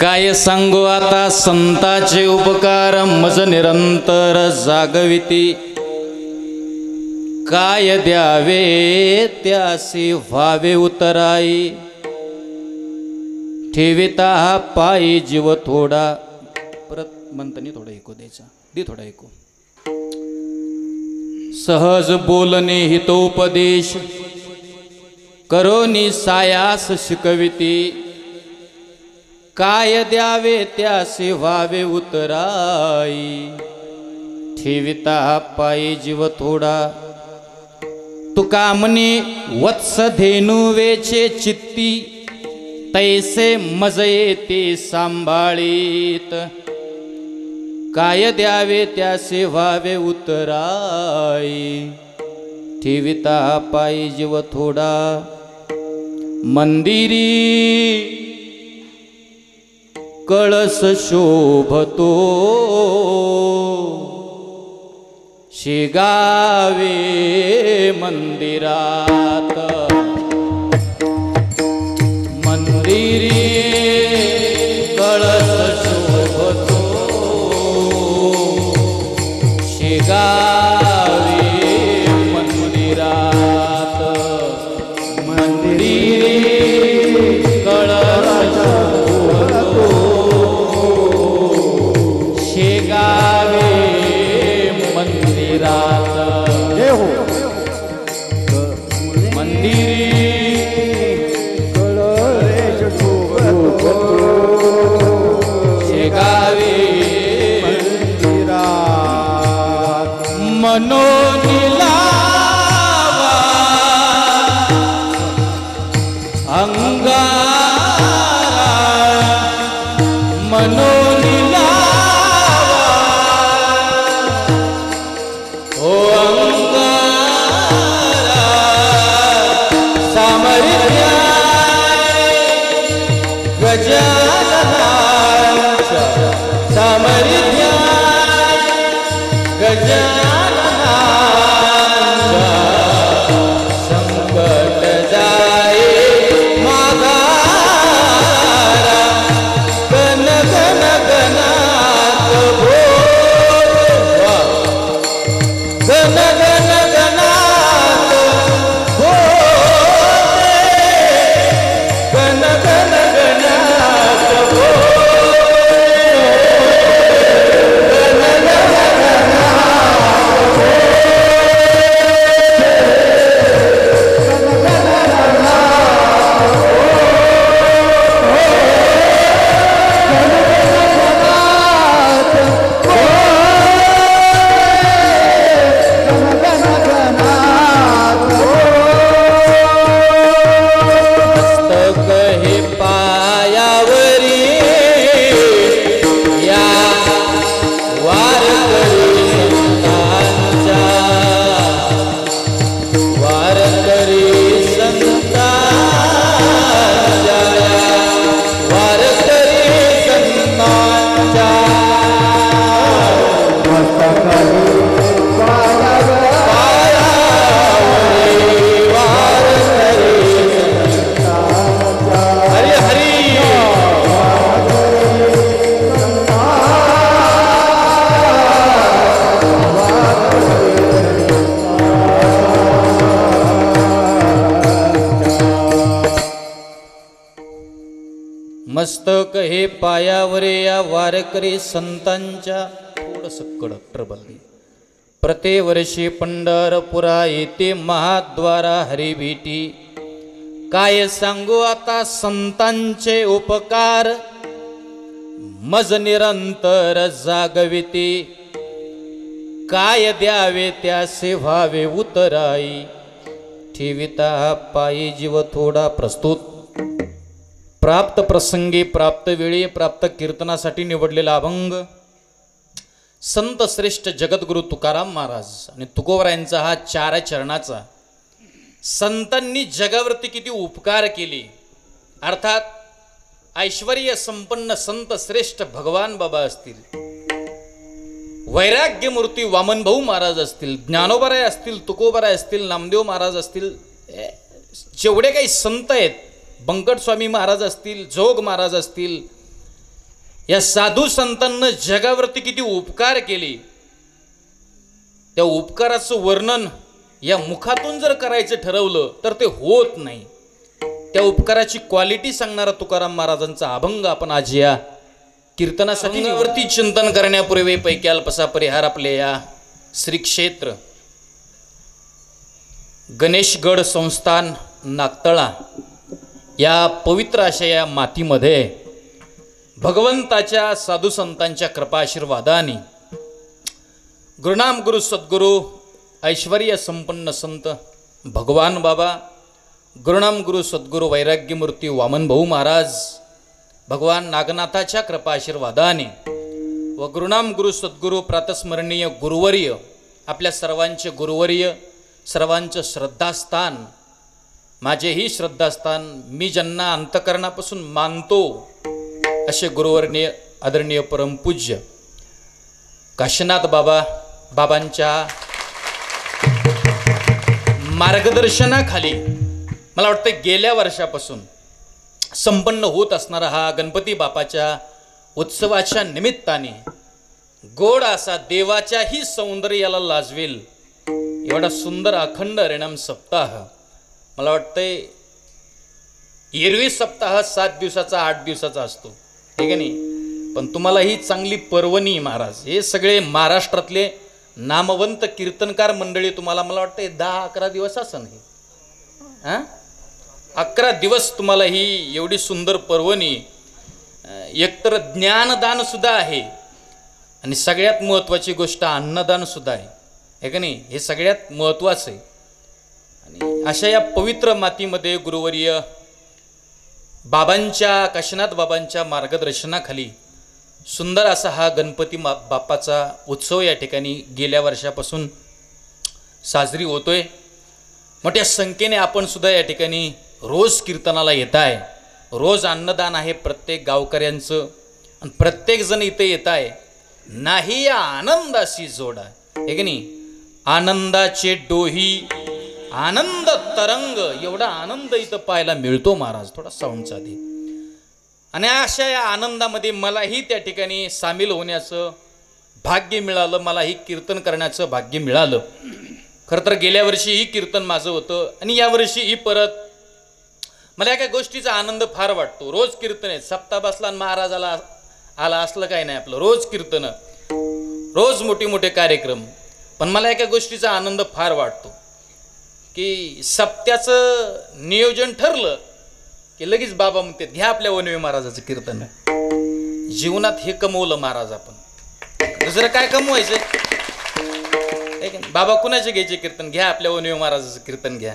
काय सांगू आता संताचे उपकार मज निरंतर जागविती। काय द्यावे त्यासी व्हावे उतराई। ठेविता पायी जीव थोडा। परत म्हणतानी थोडा ऐकू द्यायचा दे थोडा ऐकू। सहज बोलणे हितोपदेश करोनी सायास शिकविती। काय द्यावे त्यासे व्हावे उतराई। ठेविता पायी जीव थोडा। तुका म्हणे वत्स धेनु वेचे चित्ती। तैसे मज येते सांभाळीत। काय द्यावे त्यासे व्हावे उतराई। ठेविता पायी जीव थोडा। मंदिरी कळस शोभतो शेगावे मंदिरात। मंदिरी कळस शोभतो शेगावे मंदिरात। मंदिरी कळस शोभतो शेगावे मंदिरात। मंदिरी कळस शोभतो शेगावे मंदिरात। मनोनिलावा अंगारा मनोनिलावा ओ अंगारा सामर्थ्याने गजाननाच्या सामर्थ्याने गजाननाच्या संकट जाये माघारा। गण गण गणात भोले गण गण गणात भोले गण गण गणात भोले गण गण मस्तक हे पायावरे या वारकरी संतांच्या। थोडंसं कडक ट्रबल दे। प्रतिवर्षी पंढरपुरा येथे महाद्वारा हरिभेटी। काय सांगू आता संतांचे उपकार मज निरंतर जागविती। काय द्यावे त्यासे व्हावे उतराई। ठेविता पायी जीव थोडा। प्रस्तुत प्राप्त प्रसंगी प्राप्त वेळी प्राप्त कीर्तनासाठी निवडलेला अभंग संत श्रेष्ठ जगद्गुरु तुकाराम महाराज आणि तुकोबरायांचा हा 4 चरणाचा। संतांनी जगावरती किती उपकार केले, अर्थात ऐश्वर्य संपन्न संत श्रेष्ठ भगवान बाबा असतील, वैराग्य मूर्ती वामनभाऊ महाराज असतील, ज्ञानोबराय असतील, तुकोबराय असतील, नामदेव महाराज असतील, जेवढे काही संत आहेत, बंकट स्वामी महाराज असतील, जोग महाराज असतील, या साधू संतांना जगावरती किती उपकार केले, त्या उपकाराचं वर्णन या मुखातून जर करायचं ठरवलं तर ते होत नाही. त्या उपकाराची क्वालिटी सांगणारा तुकाराम महाराजांचा अभंग आपण आज या कीर्तनासाठी वरती चिंतन करण्यापूर्वी पैकी अल्पसा परिहार आपले या श्री क्षेत्र गणेशगड संस्थान नागतळा या पवित्र अशा या मातीमध्ये भगवंताच्या साधू संतांच्या कृपा आशीर्वादाने गुरुनाम गुरु सद्गुरु ऐश्वर्य संपन्न संत भगवान बाबा गुरुनाम गुरु सद्गुरु वैराग्यमूर्ती वामन भाऊ महाराज भगवान नागनाथाच्या कृपा आशीर्वादाने व गुरुनाम गुरु सद्गुरु प्रातस्मरणीय गुरुवर्य आपल्या सर्वांचे गुरुवर्य सर्वांचं श्रद्धास्थान माझेही श्रद्धास्थान मी ज्यांना अंतकरणापासून मानतो असे गुरुवर्य आदरणीय परमपूज्य काशीनाथ बाबांच्या मार्गदर्शनाखाली मला वाटतं गेल्या वर्षापासून संपन्न होत असणारा हा गणपती बापाच्या उत्सवाच्या निमित्ताने गोड असा देवाच्याही सौंदर्याला लाजवेल एवढा सुंदर अखंड रेणम सप्ताह मला वाटतंय एरवी सप्ताह 7 दिवसाचा 8 दिवसाचा असतो हे का नाही, पण तुम्हाला ही चांगली पर्वणी महाराज हे सगळे महाराष्ट्रातले नामवंत कीर्तनकार मंडळी तुम्हाला मला वाटतं 10-11 दिवस असं नाही 11 दिवस तुम्हाला ही एवढी सुंदर पर्वणी एकतर ज्ञानदान सुद्धा आहे आणि सगळ्यात महत्त्वाची गोष्ट अन्नदान सुद्धा आहे का नाही, हे सगळ्यात महत्त्वाचं आहे. आणि अशा या पवित्र मातीमध्ये गुरुवर्य बाबांच्या काशीनाथ बाबांच्या मार्गदर्शनाखाली सुंदर असा हा गणपती बाप्पाचा उत्सव या ठिकाणी गेल्या वर्षापासून साजरी होतोय. मोठ्या संख्येने आपण सुद्धा या ठिकाणी रोज कीर्तनाला येत आहे, रोज अन्नदान आहे प्रत्येक गावकऱ्यांचं आणि प्रत्येक जण इथे येत आहे. नाही या आनंदाशी जोडा हे की नाही, आनंदाचे डोही आनंद तरंग एवढा आनंद इथं पाहायला मिळतो महाराज. थोडा साऊंडचा आधी. आणि अशा या आनंदामध्ये मलाही त्या ठिकाणी सामील होण्याचं भाग्य मिळालं, मलाही कीर्तन करण्याचं भाग्य मिळालं. खरं तर गेल्या वर्षी ही कीर्तन माझं होतं आणि यावर्षी ही परत. मला एका गोष्टीचा आनंद फार वाटतो. रोज कीर्तन आहे, सप्ताह बसला आणि महाराजाला आला असलं काही नाही आपलं, रोज कीर्तन, रोज मोठे मोठे कार्यक्रम. पण मला एका गोष्टीचा आनंद फार वाटतो की सप्त्याचं नियोजन ठरलं की लगेच बाबा म्हणते घ्या आपल्या वनवे महाराजाचं कीर्तन. जीवनात हे कमवलं महाराज आपण, दुसरं काय कमवायचं. बाबा कुणाचे घ्यायचे कीर्तन, घ्या आपल्या वनवे महाराजाचं कीर्तन घ्या.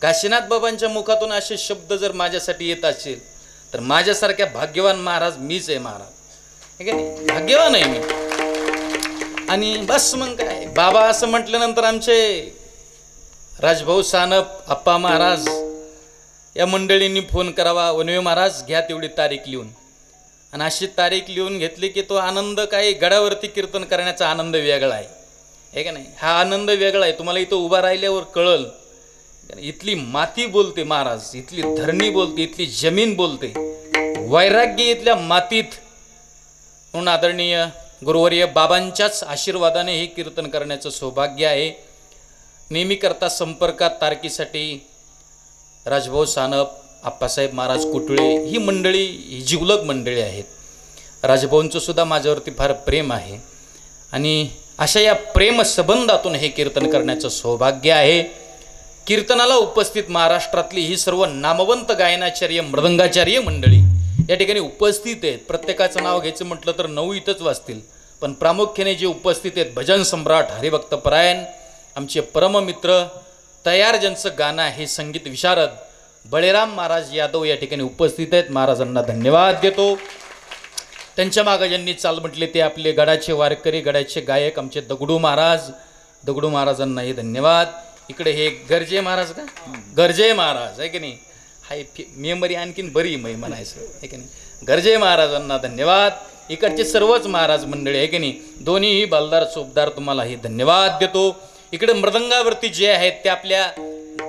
काशीनाथ बाबांच्या मुखातून असे शब्द जर माझ्यासाठी येत असेल तर माझ्यासारख्या भाग्यवान महाराज मीच आहे महाराज, हे नाही भाग्यवान आहे मी. आणि बस मग काय, बाबा असं म्हटल्यानंतर आमचे राजभाऊ सानप आप्पा महाराज या मंडळींनी फोन करावा, वनवे महाराज घ्या तेवढी तारीख लिहून. आणि अशी तारीख लिहून घेतली की तो आनंद काही गडावरती कीर्तन करण्याचा आनंद वेगळा आहे, हे का नाही. हा आनंद वेगळा आहे, तुम्हाला इथं उभा राहिल्यावर कळल. इथली माती बोलते महाराज, इथली धरणी बोलते, इथली जमीन बोलते, वैराग्य इथल्या मातीत. म्हणून आदरणीय गुरुवर्य बाबांच्याच आशीर्वादाने हे कीर्तन करण्याचं सौभाग्य आहे. नेहमी करता संपर्कात तारकीसाठी राजभाऊ सानप आप्पासाहेब महाराज कुटुळे ही मंडळी ही जिवलग मंडळी आहेत. राजभाऊंचं सुद्धा माझ्यावरती फार प्रेम आहे आणि अशा या प्रेम संबंधातून हे कीर्तन करण्याचं सौभाग्य आहे. कीर्तनाला उपस्थित महाराष्ट्रातली ही सर्व नामवंत गायनाचार्य मृदंगाचार्य मंडळी या ठिकाणी उपस्थित आहेत. प्रत्येकाचं नाव घ्यायचं म्हटलं तर 9 इथंच वाचतील, पण प्रामुख्याने जे उपस्थित आहेत भजन सम्राट हरिभक्त परायण आमचे परममित्र तयार ज्यांचं गाणं आहे संगीत विशारद बळीराम महाराज यादव या ठिकाणी उपस्थित आहेत. महाराजांना धन्यवाद देतो. त्यांच्या मागं ज्यांनी चाल म्हटले ते आपले गडाचे वारकरी गडाचे गायक आमचे दगडू महाराजांनाही धन्यवाद. इकडे हे गर्जे महाराज का गर्जे महाराज आहे की नाही, हाय मेमरी आणखीन बरी मै म्हणायचं आहे की नाही. गर्जे महाराजांना धन्यवाद. इकडचे सर्वच महाराज मंडळी आहे की नाही, दोन्हीही बालदार चोपदार तुम्हालाही धन्यवाद देतो. इकडे मृदंगावरती जे आहेत ते आपल्या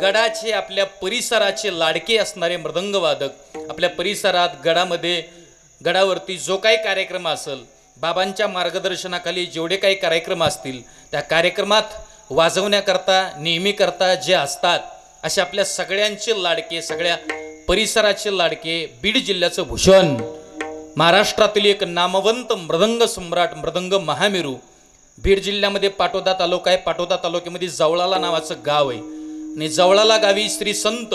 गडाचे आपल्या परिसराचे लाडके असणारे मृदंगवादक आपल्या परिसरात गडामध्ये गडावरती जो काही कार्यक्रम असेल, बाबांच्या मार्गदर्शनाखाली जेवढे काही कार्यक्रम असतील, त्या कार्यक्रमात वाजवण्याकरता नेहमी करता जे असतात असे आपल्या सगळ्यांचे लाडके, सगळ्या परिसराचे लाडके, बीड जिल्ह्याचं भूषण, महाराष्ट्रातील एक नामवंत मृदंग सम्राट, मृदंग महामेरू, बीड जिल्ह्यामध्ये पाटोदा तालुका आहे. पाटोदा तालुक्यामध्ये जवळाला नावाचं गाव आहे आणि जवळाला गावी श्री संत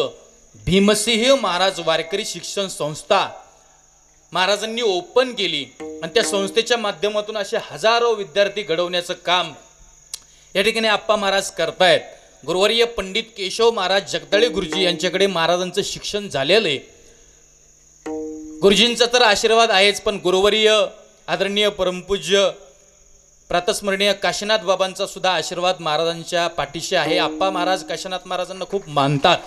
भीमसिंह महाराज वारकरी शिक्षण संस्था महाराजांनी ओपन केली आणि त्या संस्थेच्या माध्यमातून असे हजारो विद्यार्थी घडवण्याचं काम या ठिकाणी आप्पा महाराज करतायत. गुरुवर्य पंडित केशव महाराज जगदाळे गुरुजी यांच्याकडे महाराजांचं शिक्षण झालेलं आहे. गुरुजींचा तर आशीर्वाद आहेच, पण गुरुवर्य आदरणीय परमपूज्य प्रातस्मरणीय काशीनाथ बाबांचा सुद्धा आशीर्वाद महाराजांच्या पाठीशी आहे. आप्पा महाराज काशीनाथ महाराजांना खूप मानतात.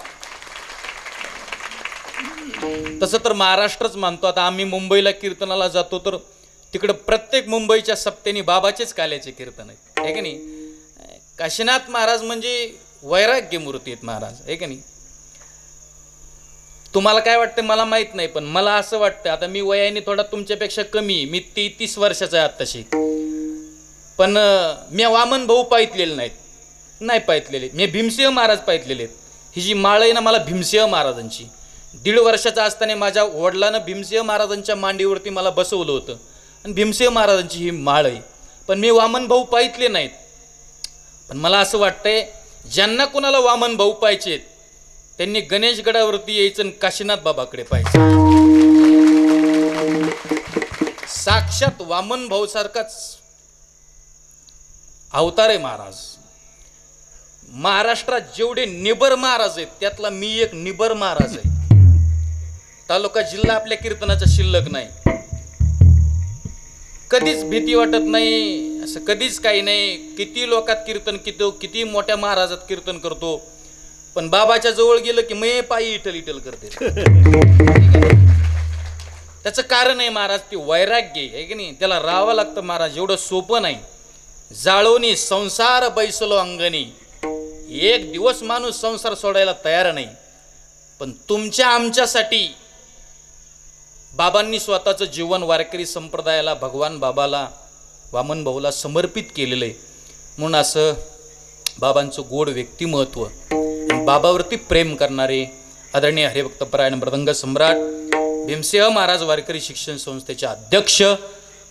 तसं तर महाराष्ट्रच मानतो. आता आम्ही मुंबईला कीर्तनाला जातो तर तिकडं प्रत्येक मुंबईच्या सप्त्यानी बाबाचेच काल्याचे कीर्तन आहे की नाही. काशीनाथ महाराज म्हणजे वैराग्य मूर्ती आहेत महाराज, आहे की नाही. तुम्हाला काय वाटतं मला माहित नाही, पण मला असं वाटतं, आता मी वयाने थोडा तुमच्यापेक्षा कमी, मी 33 वर्षाचा आहे आत्ताशी, पण मी वामन भाऊ पाहितलेले नाही पाहितलेले. मी भीमसिंह महाराज पाहितलेले आहेत. ही जी माळ आहे ना मला भीमसिंह महाराजांची, 1.5 वर्षाचा असताना माझ्या वडिलांना भीमसिंह महाराजांच्या मांडीवरती मला बसवलं होतं आणि भीमसिंह महाराजांची ही माळ आहे. पण मी वामन भाऊ पाहितले नाहीत. पण मला असं वाटतंय ज्यांना कुणाला वामन भाऊ पाहिजेत त्यांनी गणेशगडावरती यायचं आणि काशीनाथ बाबाकडे पाहिजे. साक्षात वामन भाऊ सारखाच अवतार आहे महाराज. महाराष्ट्रात जेवढे निबर महाराज आहेत त्यातला मी एक निबर महाराज आहे. तालुका जिल्हा आपल्या कीर्तनाचा शिल्लक नाही. कधीच भीती वाटत नाही, असं कधीच काही नाही. किती लोकात कीर्तन किती मोठ्या महाराजात कीर्तन करतो, पण बाबाच्या जवळ गेलं की मी पायी इटल करते. त्याचं कारण आहे महाराज ते वैराग्य आहे की नाही. त्याला राहावं लागतं महाराज, एवढं सोपं नाही. जाळोनी संसार बैसलो अंगणी, एक दिवस माणूस संसार सोडायला तयार नाही. पण तुमच्या आमच्यासाठी बाबांनी स्वतःचं जीवन वारकरी संप्रदायाला, भगवान बाबाला, वामन भाऊला समर्पित केलेलं आहे. म्हणून असं बाबांचं गोड व्यक्तिमत्व, बाबावरती प्रेम करणारे आदरणीय हरिभक्तपरायण मृदंग सम्राट भीमसिंह महाराज वारकरी शिक्षण संस्थेचे अध्यक्ष,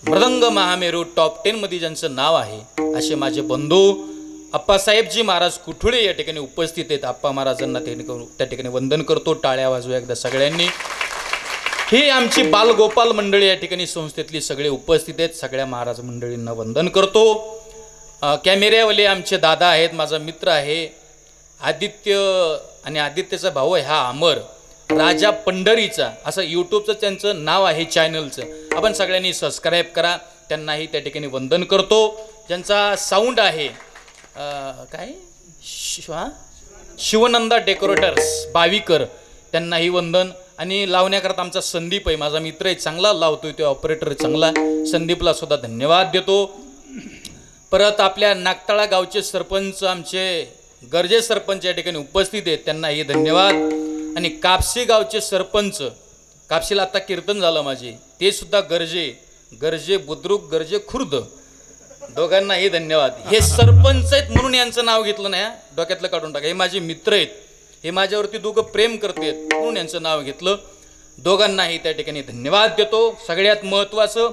मृदंग महामेरू टॉप 10 मध्ये ज्यांचं नाव आहे, असे माझे बंधू अप्पासाहेबजी महाराज कुठुळे या ठिकाणी उपस्थित आहेत. आप्पा महाराजांना त्या ठिकाणी वंदन करतो. टाळ्या वाजवा एकदा सगळ्यांनी. ही आमची बालगोपाल मंडळी या ठिकाणी संस्थेतली सगळे उपस्थित आहेत. सगळ्या महाराज मंडळींना वंदन करतो. कॅमेऱ्यावाले आमचे दादा आहेत, माझा मित्र आहे आदित्य, आणि आदित्यचा भाऊ आहे हा अमर, राजा पंढरीचा, असं यूट्यूबचं त्यांचं नाव आहे चॅनलचं. आपण सगळ्यांनी सबस्क्राईब करा. त्यांनाही त्या ठिकाणी वंदन करतो. ज्यांचा साऊंड आहे काय शिवनंदा डेकोरेटर्स बावीकर, त्यांनाही वंदन. आणि लावण्याकरता आमचा संदीप आहे, माझा मित्र आहे, चांगला लावतोय तो ऑपरेटर चांगला. संदीपला सुद्धा धन्यवाद देतो. परत आपल्या नागताळा गावचे सरपंच आमचे गरजे सरपंच या ठिकाणी उपस्थित आहेत, त्यांनाही धन्यवाद. आणि कापसी गावचे सरपंच, कापसीला आता कीर्तन झालं माझे, ते सुद्धा गरजे बुद्रुक गरजे खुर्द, दोघांनाही धन्यवाद. हे सरपंच आहेत म्हणून यांचं नाव घेतलं नाही, डोक्यातलं काढून टाका. हे माझे मित्र आहेत, हे माझ्यावरती दोघं प्रेम करतात म्हणून यांचं नाव घेतलं. दोघांनाही त्या ठिकाणी धन्यवाद देतो. सगळ्यात महत्त्वाचं,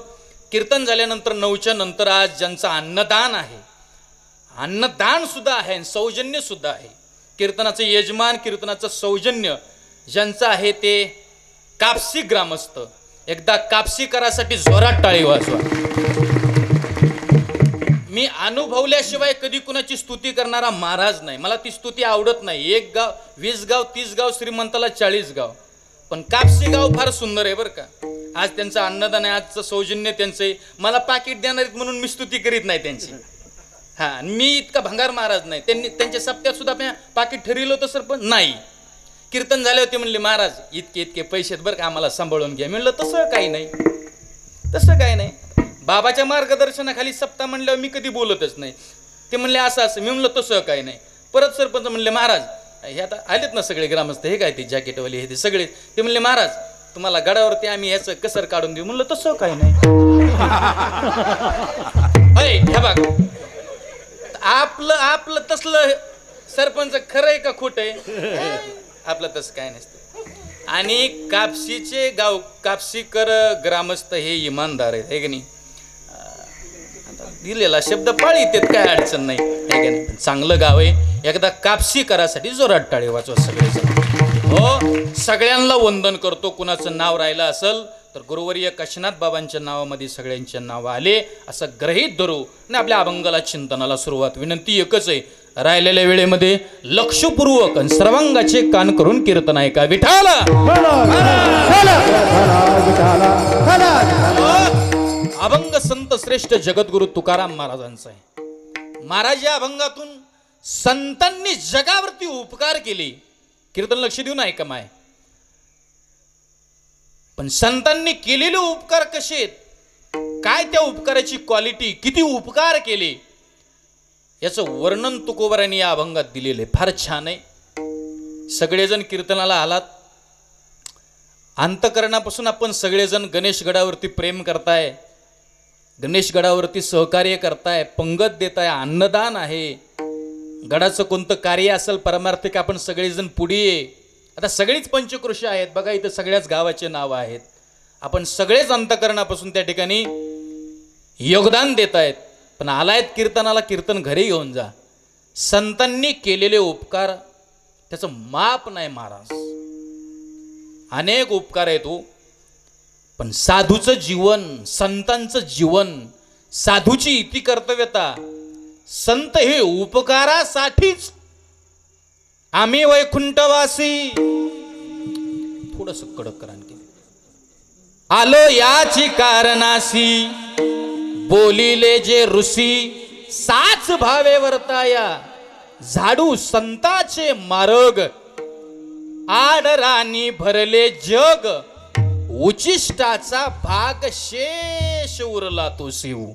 कीर्तन झाल्यानंतर 9च्या नंतर आज ज्यांचं अन्नदान आहे, अन्नदान सुद्धा आहे, सौजन्य सुद्धा आहे. कीर्तनाचं यजमान, कीर्तनाचं सौजन्य ज्यांचं आहे ते कापसी ग्रामस्थ. एकदा कापसीकरासाठी जोरात टाळी वाजवा. मी अनुभवल्याशिवाय कधी कुणाची स्तुती करणारा महाराज नाही. मला ती स्तुती आवडत नाही. 1 गाव 20 गाव 30 गाव श्रीमंताला 40 गाव, पण कापसी गाव फार सुंदर आहे बरं का. आज त्यांचं अन्नदान आहे, आजचं सौजन्य त्यांचं आहे. मला पाकिट देणार आहेत म्हणून मी स्तुती करीत नाही त्यांची. हां, मी इतका भंगार महाराज नाही. त्यांनी त्यांच्या सप्त्यात सुद्धा पाकिट ठरवलं होतं सर, पण नाही. कीर्तन झाले होते म्हणले महाराज इतके पैसे आहेत बरं का, आम्हाला सांभाळून घ्या. म्हणलं तसं काही नाही, तसं काही नाही. बाबाच्या मार्गदर्शनाखाली सप्ताह म्हणल्यावर मी कधी बोलतच नाही. ते म्हणले असं मी म्हणलं तसं काही नाही. परत सरपंच म्हणले महाराज, हे आता आलेत ना सगळे ग्रामस्थ, हे काय ते जॅकेटवाले हे ते सगळे, ते म्हणले महाराज तुम्हाला गडावरती आम्ही याचं कसर काढून देऊ. म्हणलं तसं काही नाही. हे बघ, आपलं तसलं सरपंच खरं आहे का खोट आहे? आपलं तसं काय नसतं. आणि कापशीचे गाव कापशीकर ग्रामस्थ हे इमानदार आहेत, हे की नाही. दिलेला शब्द पाळीत काय अडचण नाही, हे की नाही. चांगलं गाव आहे. एकदा कापशी करासाठी जोरात टाळे वाजवा सगळेजण. हो, सगळ्यांना वंदन करतो. कुणाचं नाव राहिलं असेल तर गुरुवर्य काशीनाथ बाबांच्या नावामध्ये सगळ्यांचे नाव आले असं गृहीत धरू आणि आपल्या अभंगाला चिंतनाला सुरुवात. विनंती एकच आहे, राहिलेल्या वेळेमध्ये लक्षपूर्वक सर्वांगाचे कान करून कीर्तन ऐका. विठाल अभंग संत श्रेष्ठ जगद्गुरु तुकाराम महाराजांचा आहे. महाराज या अभंगातून संतांनी जगावरती उपकार केले. कीर्तन लक्ष देऊन ऐका माय. पण संतांनी केलेले उपकार कसे आहेत, काय त्या उपकाराची क्वालिटी, किती उपकार केले याचं वर्णन तुकोबारांनी या अभंगात दिलेले फार छान आहे. सगळेजण कीर्तनाला आलात. अंतकरणापासून आपण सगळेजण गणेशगडावरती प्रेम करताय, गणेशगडावरती सहकार्य करताय, पंगत देताय, अन्नदान आहे. गडाचं कोणतं कार्य असेल परमार्थिक आपण सगळेजण पुढे ये. आता सगळीच पंचकृषी आहेत बघा, इथं सगळ्याच गावाचे नाव आहेत. आपण सगळेच अंतकरणापासून त्या ठिकाणी योगदान देत आहेत. पण आलायत कीर्तनाला, कीर्तन घरी घेऊन जा. संतांनी केलेले उपकार त्याचं माप नाही महाराज. अनेक उपकार आहेत हो. पण साधूचं जीवन, संतांचं जीवन, साधूची इति कर्तव्यता, संत हे उपकारासाठीच. आम्ही वैकुंठवासी, थोडस कडक करा आणखी. आलो याची कारणासी, बोलिले जे ऋषी, साच भावे वर्ताया, झाडू संताचे मार्ग, आडराणी भरले जग, उचिष्टाचा भाग शेष उरला तो शिव.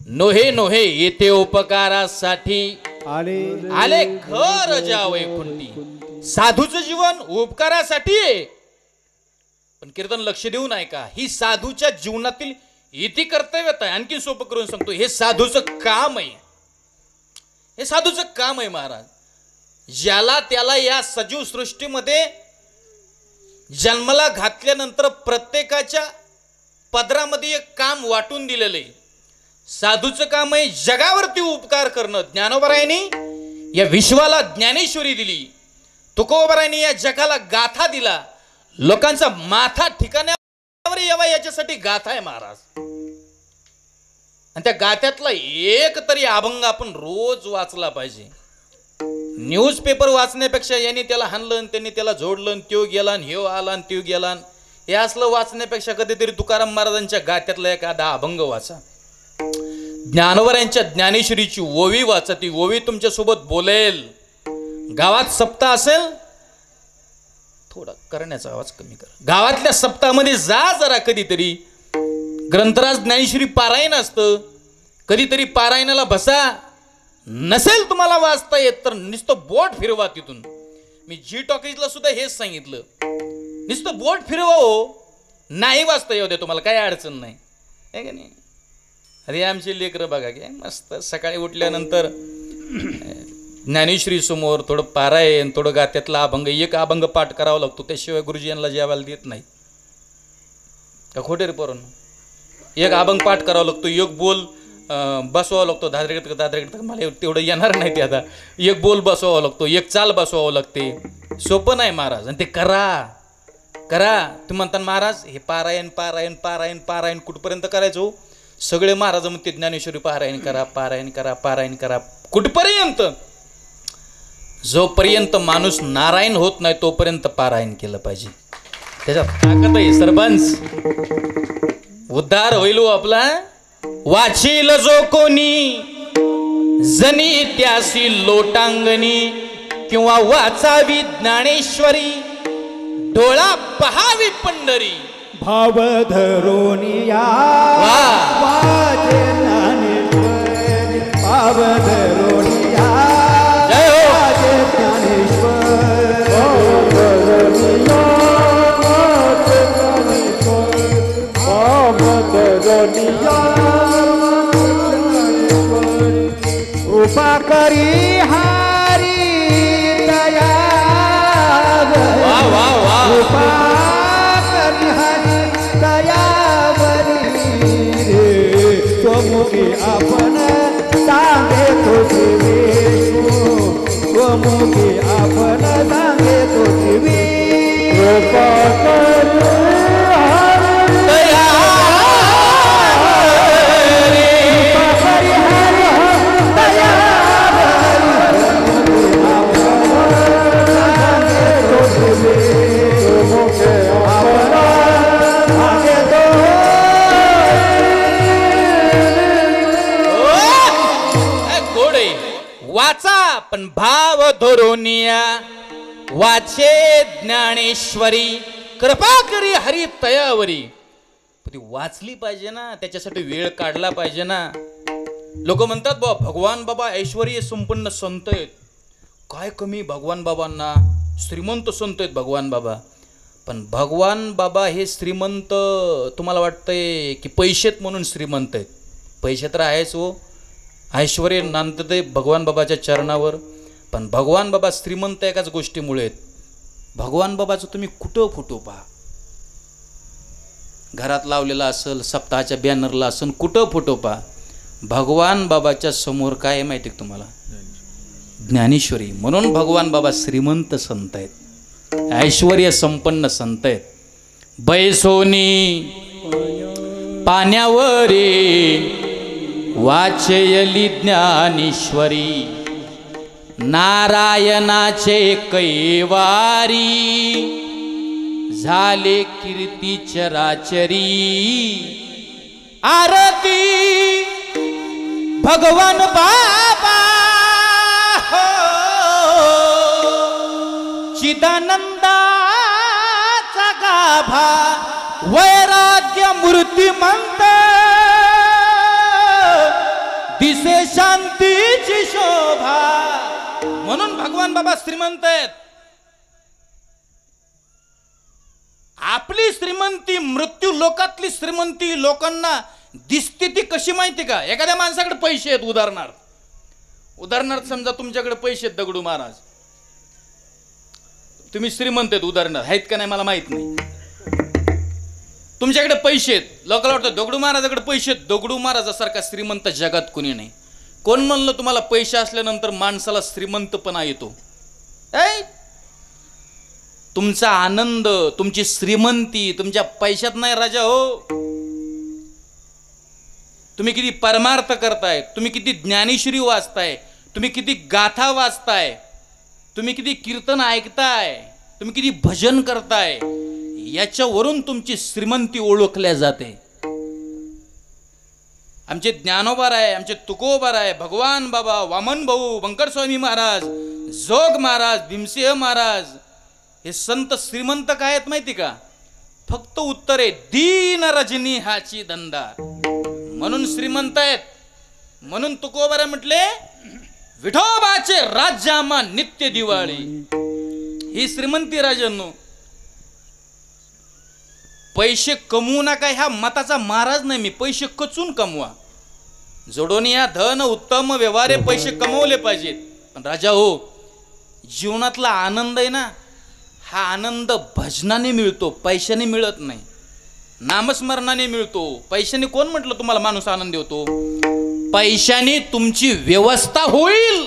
नोहे नोहे येते उपकारासाठी, आले घर जा वैकुंठी. साधूचं जीवन उपकारासाठी आहे. पण कीर्तन लक्ष देऊन ऐका, ही साधूच्या जीवनातील इति कर्तव्यता आहे. आणखी सोपं करून सांगतो, हे साधूचं काम आहे. हे साधूचं काम आहे महाराज. ज्याला त्याला या सजीव सृष्टीमध्ये जन्माला घातल्यानंतर प्रत्येकाच्या पदरामध्ये एक काम वाटून दिलेलं आहे. साधूचं काम आहे जगावरती उपकार करणं. ज्ञानोबरायांनी या विश्वाला ज्ञानेश्वरी दिली, तुकोबारायांनी या जगाला गाथा दिला. लोकांचा माथा ठिकाणावर यावा याच्यासाठी गाथा आहे महाराज. आणि त्या गाथ्यातला एक तरी अभंग आपण रोज वाचला पाहिजे. न्यूजपेपर वाचण्यापेक्षा यांनी त्याला हाणलं, त्यांनी त्याला जोडलं, त्यो गेला, ह्यो आला, त्यो गेला, हे असलं वाचण्यापेक्षा कधीतरी तुकाराम महाराजांच्या गाथ्यातला एखादा अभंग वाचा. ज्ञानोबरायांच्या ज्ञानेश्वरीची ओवी वाचा. ती ओवी तुमच्यासोबत बोलेल. गावात सप्ताह असेल, थोडा करण्याचा आवाज कमी करा. गावातल्या सप्ताहामध्ये जा जरा. कधीतरी ग्रंथराज ज्ञानेश्वरी पारायण असतं, कधीतरी पारायणाला बसा. नसेल तुम्हाला वाचता येत तर नुसतं बोट फिरवा तिथून. मी जी टॉकीजला सुद्धा हेच सांगितलं, नुसतं बोट फिरवा हो. नाही वाचता येऊ दे तुम्हाला, काही अडचण नाही, आहे का नाही. अरे आमची लेकरं बघा की मस्त सकाळी उठल्यानंतर ज्ञानेश्वरी समोर थोडं पारायण, थोडं गात्यातला अभंग, एक अभंग पाठ करावा लागतो. त्याशिवाय गुरुजी यांना जेवायला देत नाही का खोटे रे पोरांनो. एक अभंग पाठ करावा लागतो, एक बोल बसवावा लागतो. दादरेगड मला तेवढं येणार नाही ते. आता एक बोल बसवावा लागतो, एक चाल बसवावं लागते. सोपं नाही महाराज. आणि ते करा. तुम्ही म्हणता महाराज हे पारायण पारायण पारायण पारायण कुठपर्यंत करायचो. सगळे महाराज म्हणते ज्ञानेश्वरी पारायण करा, पारायण करा, पारायण करा. कुठपर्यंत? जोपर्यंत माणूस नारायण होत नाही तोपर्यंत पारायण केलं पाहिजे. त्याच्यात ताकद आहे सरपंच. उद्धार होईल आपला. वाचील जो कोणी जनी त्यासी लोटांगणी, किंवा वाचावी ज्ञानेश्वरी, डोळा पहावी पंढरी. भाव धरोनिया वाचे ज्ञानेश्वरी, भाव धरोनिया वाचे ज्ञानेश्वरी. धरोनिया कृपा करी हारी दयावरी कृपा करी हारी दयावरी रे स्वमुखी आपण सांगे तुझी विष्णू स्वमुखी आपण सांगे तुझी कृपा करी वाचा पण भाव धोरोनिया वाचे ज्ञानेश्वरी कृपा करी हरी तयावरी. ती वाचली पाहिजे ना, त्याच्यासाठी वेळ काढला पाहिजे ना. लोक म्हणतात बा भगवान बाबा ऐश्वर्य संपन्न संत आहेत, काय कमी भगवान बाबांना, श्रीमंत संत आहेत भगवान बाबा. पण भगवान बाबा हे श्रीमंत तुम्हाला वाटतंय की पैसेत म्हणून श्रीमंत आहेत? पैसे तर आहेच हो, ऐश्वर्य नांदते भगवान बाबाच्या चरणावर. पण भगवान बाबा श्रीमंत एकाच गोष्टीमुळे आहेत. भगवान बाबाचं तुम्ही कुठं फोटो पहा, घरात लावलेला असेल, सप्ताहाच्या बॅनरला असेल, कुठं फोटो पहा, भगवान बाबाच्या समोर काय आहे माहिती आहे तुम्हाला? ज्ञानेश्वरी. म्हणून भगवान बाबा श्रीमंत संत आहेत, ऐश्वर्य संपन्न संत आहेत. बैसोनी पाण्यावरी वाचयली ज्ञानेश्वरी नारायणाचे कैवारी झाले कीर्ती चराचरी. आरती भगवान बाबा हो चिदानंदाचा गाभा वैराग्य मूर्तिमंत दिसे शांतीची शोभा. म्हणून भगवान बाबा श्रीमंत आहेत. आपली श्रीमंती मृत्यू लोकातली श्रीमंती लोकांना दिसते ती कशी माहिती का? एखाद्या माणसाकडे पैसे आहेत, उदाहरणार्थ समजा तुमच्याकडे पैसे आहेत दगडू महाराज, तुम्ही श्रीमंत आहेत, उदाहरणार्थ आहेत का नाही मला माहित नाही. तुमच्याकडे पैसे आहेत, लोकांना वाटतं दगडू महाराजाकडे पैसे आहेत, दगडू महाराजासारखा श्रीमंत जगात कोणी नाही. कोण म्हणलं तुम्हाला पैसे असल्यानंतर माणसाला श्रीमंतपणा येतो? तुमचा आनंद, तुमची श्रीमंती तुमच्या पैशात नाही राजा हो. तुम्ही किती परमार्थ करताय, तुम्ही किती ज्ञानेश्वरी वाचताय, तुम्ही किती गाथा वाचताय, तुम्ही किती कीर्तन ऐकताय, तुम्ही किती भजन करताय, याच्यावरून तुमची श्रीमंती ओळखल्या जाते. आमचे ज्ञानोबार आहे, आमचे तुकोबार आहे, भगवान बाबा, वामन भाऊ, वंकर स्वामी महाराज, जोग महाराज, भीमसिंह महाराज, हे संत श्रीमंत काय आहेत माहिती का? फक्त उत्तरे दीन रजनी हाची धंदा म्हणून श्रीमंत आहेत. म्हणून तुकोबारा म्हटले विठोबाचे राज्यामा नित्य दिवाळी. ही श्रीमंती राजांनो. पैसे कमवू नका ह्या मताचा महाराज नाही मी. पैसे कचून कमवा, जोडून या धन उत्तम व्यवहारे पैसे कमवले पाहिजेत. पण राजा हो, जीवनातला आनंद आहे ना, हा आनंद भजनाने मिळतो, पैशाने मिळत नाही. नामस्मरणाने मिळतो. पैशाने कोण म्हटलं तुम्हाला माणूस आनंदी होतो? पैशाने तुमची व्यवस्था होईल.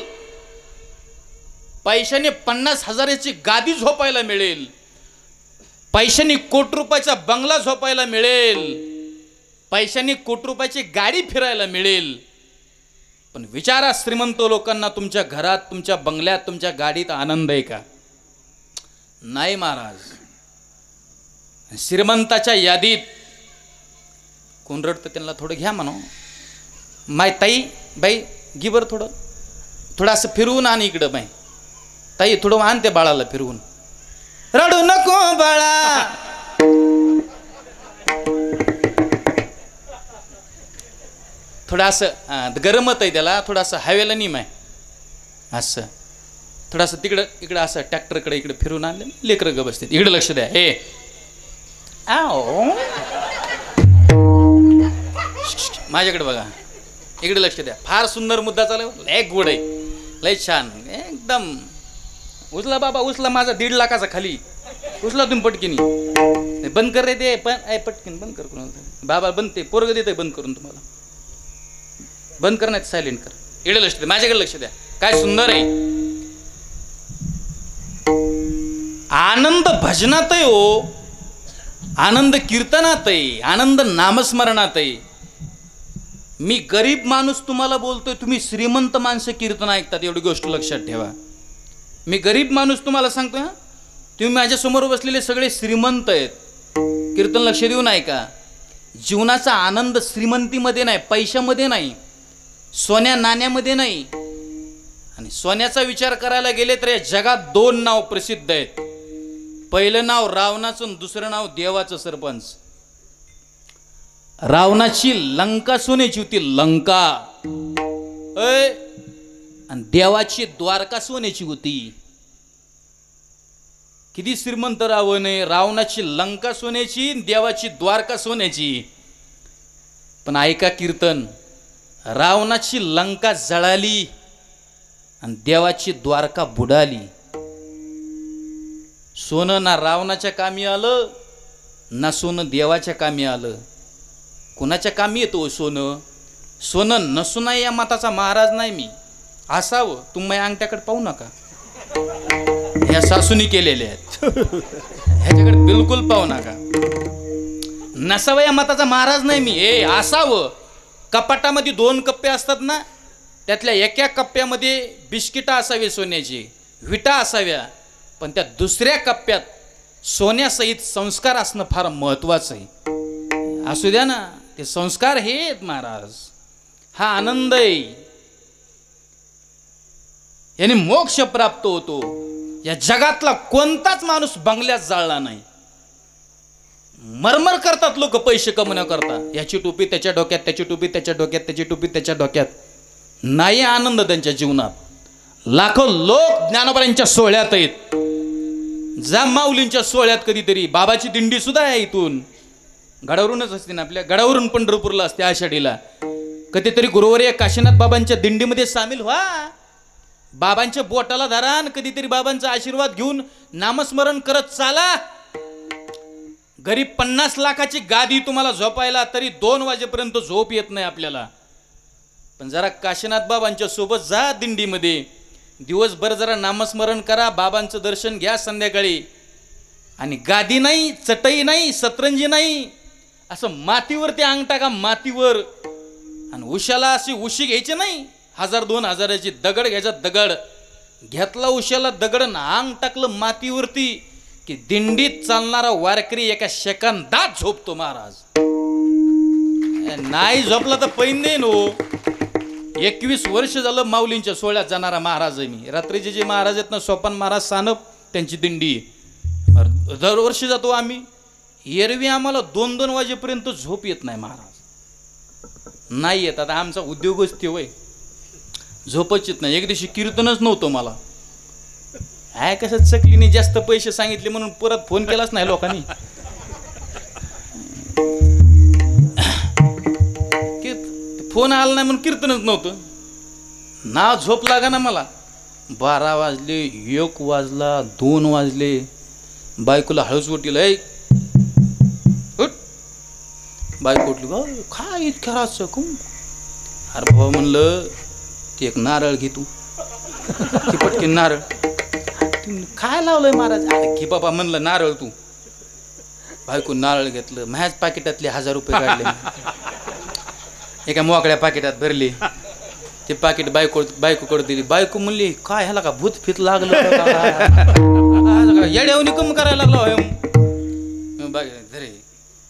पैशाने 50,000ची गादी झोपायला मिळेल. पैशाने कोटी रुपयाचा बंगला झोपायला मिळेल. पैशाने कोटी रुपयाची गाडी फिरायला मिळेल. पण विचारा श्रीमंत लोकांना, तुमच्या घरात, तुमच्या बंगल्यात, तुमच्या गाडीत आनंद आहे का? नाही महाराज. श्रीमंताच्या यादीत कोण रडतं त्यांना थोडं घ्या म्हणा. माय ताई, बाई घे बरं थोडं असं फिरवून आण इकडं. बाई ताई थोडं आण ते बाळाला फिरवून. रडू नको बाळा. थोडं असं गरमत आहे त्याला, थोडं असं हवेला नाही माय, असं थोडंसं इकडं असं ट्रॅक्टरकडे इकडे फिरून आणलं. लेकरं ग बसते, इकडे लक्ष द्या. हे आओ माझ्याकडे बघा, इकडे लक्ष द्या. फार सुंदर मुद्दा चालू, लय गोड आहे, लय छान एकदम. उचला बाबा उचला, माझा 1.5 लाखाचा खाली उचला तुम्ही पटकिनी. बंद कर रे ते पण, पटकिन बंद कर बाबा, बंद ते पोरग देते बंद करून तुम्हाला. बंद कर नाही सायलेंट कर. इकडे लक्ष द्या, माझ्याकडे लक्ष द्या. काय सुंदर आहे. आनंद भजनात आहे हो, आनंद कीर्तनात आहे, आनंद नामस्मरणात आहे. मी गरीब माणूस तुम्हाला बोलतोय, तुम्ही श्रीमंत माणसं कीर्तन ऐकतात, एवढी गोष्ट लक्षात ठेवा. मी गरीब माणूस तुम्हाला सांगतोय, तुम्ही माझ्यासमोर बसलेले सगळे श्रीमंत आहेत. कीर्तन लक्ष देऊन ऐका. जीवनाचा आनंद श्रीमंतीमध्ये नाही, पैशामध्ये नाही, सोन्या नाण्यामध्ये नाही. आणि सोन्याचा विचार करायला गेले तर या जगात 2 नाव प्रसिद्ध आहेत. पहिलं नाव रावणाचं, दुसरं नाव देवाचं. सरपंच, रावणाची लंका सोन्याची होती, लंका, आणि देवाची द्वारका सोन्याची होती. किती श्रीमंत रावण आहे. रावणाची लंका सोन्याची, देवाची द्वारका सोन्याची. पण ऐका कीर्तन, रावणाची लंका जळाली आणि देवाची द्वारका बुडाली. सोनं ना रावणाच्या कामी आलं, ना सोनं देवाच्या कामी आलं. कुणाच्या कामी येतो सोनं? सोनं नसून या मताचा महाराज नाही मी. असावं, तुम्ही अंगठ्याकडे पाहू नका, ह्या सासूनी केलेल्या आहेत, ह्याच्याकडे बिलकुल पाहू नका. नसावं या मताचा महाराज नाही मी. असावं. कपाटामध्ये 2 कप्पे असतात ना, त्यातल्या एका कप्प्यामध्ये बिस्किटं असावी सोन्याची, विटा असाव्या, पण त्या दुसऱ्या कप्प्यात सोन्यासहित संस्कार असणं फार महत्वाचं आहे. असू द्या ना, ते संस्कार हे आहेत महाराज. हा आनंद आहे, याने मोक्ष प्राप्त होतो. या जगातला कोणताच माणूस बंगल्यात जाळला नाही. मरमर करतात लोक पैसे कमवण्याकरता, याची टोपी त्याच्या डोक्यात, त्याची टोपी त्याच्या डोक्यात, त्याची टोपी त्याच्या डोक्यात. नाही आनंद त्यांच्या जीवनात. लाखो लोक ज्ञानोबांच्या सोहळ्यात आहेत. जा माऊलींच्या सोहळ्यात कधीतरी. बाबाची दिंडी सुद्धा आहे इथून, गडावरूनच असते ना, आपल्या गडावरून पंढरपूरला असते आषाढीला. कधीतरी गुरुवारी काशीनाथ बाबांच्या दिंडीमध्ये सामील व्हा. बाबांच्या बोटाला धरा आणि कधीतरी बाबांचा आशीर्वाद घेऊन नामस्मरण करत चाला. गरीब 50 लाखाची गादी तुम्हाला झोपायला तरी 2 वाजेपर्यंत झोप येत नाही आपल्याला. पण जरा काशीनाथ बाबांच्या सोबत जा दिंडीमध्ये, दिवसभर जरा नामस्मरण करा, बाबांचं दर्शन घ्या संध्याकाळी. आणि गादी नाही, चटई नाही, सतरंजी नाही, असं मातीवरती अंग टाका, मातीवर. आणि उशाला अशी उशी घ्यायची नाही, 1000-2000ची दगड घ्यायचा. दगड घेतला उशाला दगड, अंग टाकलं मातीवरती की दिंडीत चालणारा वारकरी एका सेकंदात झोपतो महाराज. नाही झोपला तर पैन देईन हो. 21 वर्ष झालं माऊलींच्या सोहळ्यात जाणारा महाराज आहे मी. रात्रीचे जे महाराज आहेत ना, सोपान महाराज सानप, त्यांची दिंडी दरवर्षी जातो आम्ही. एरवी आम्हाला 2-2 वाजेपर्यंत झोप येत नाही महाराज. नाही येत. आता आमचा उद्योगच ते होय, झोपच येत नाही. एक दिवशी कीर्तनच नव्हतं मला. कसं चकलीने जास्त पैसे सांगितले म्हणून परत फोन केलाच नाही लोकांनी. फोन आला नाही म्हणून कीर्तनच नव्हतं. ना झोप लागा ना मला. 12 वाजले, 1 वाजला, 2 वाजले. बायकोला हळूच उठील, उठ. बायको उठली, काय इतक्या रातचं कू? अरे बाबा म्हणलं, ते एक नारळ घे तू. ती पटकन नारळ. काय लावलंय महाराज? अरे घे बाबा म्हणलं नारळ तू. बायको नारळ घेतलं. माझ्याच पाकिटातले 1000 रुपये काढले, एका मोकळ्या पाकिटात भरली. ते पाकिट बायकोकडे दिली. बायको म्हणली, काय ह्याला का भूत फित लागलं, येड्यावनी कम करायला लागलो. धरे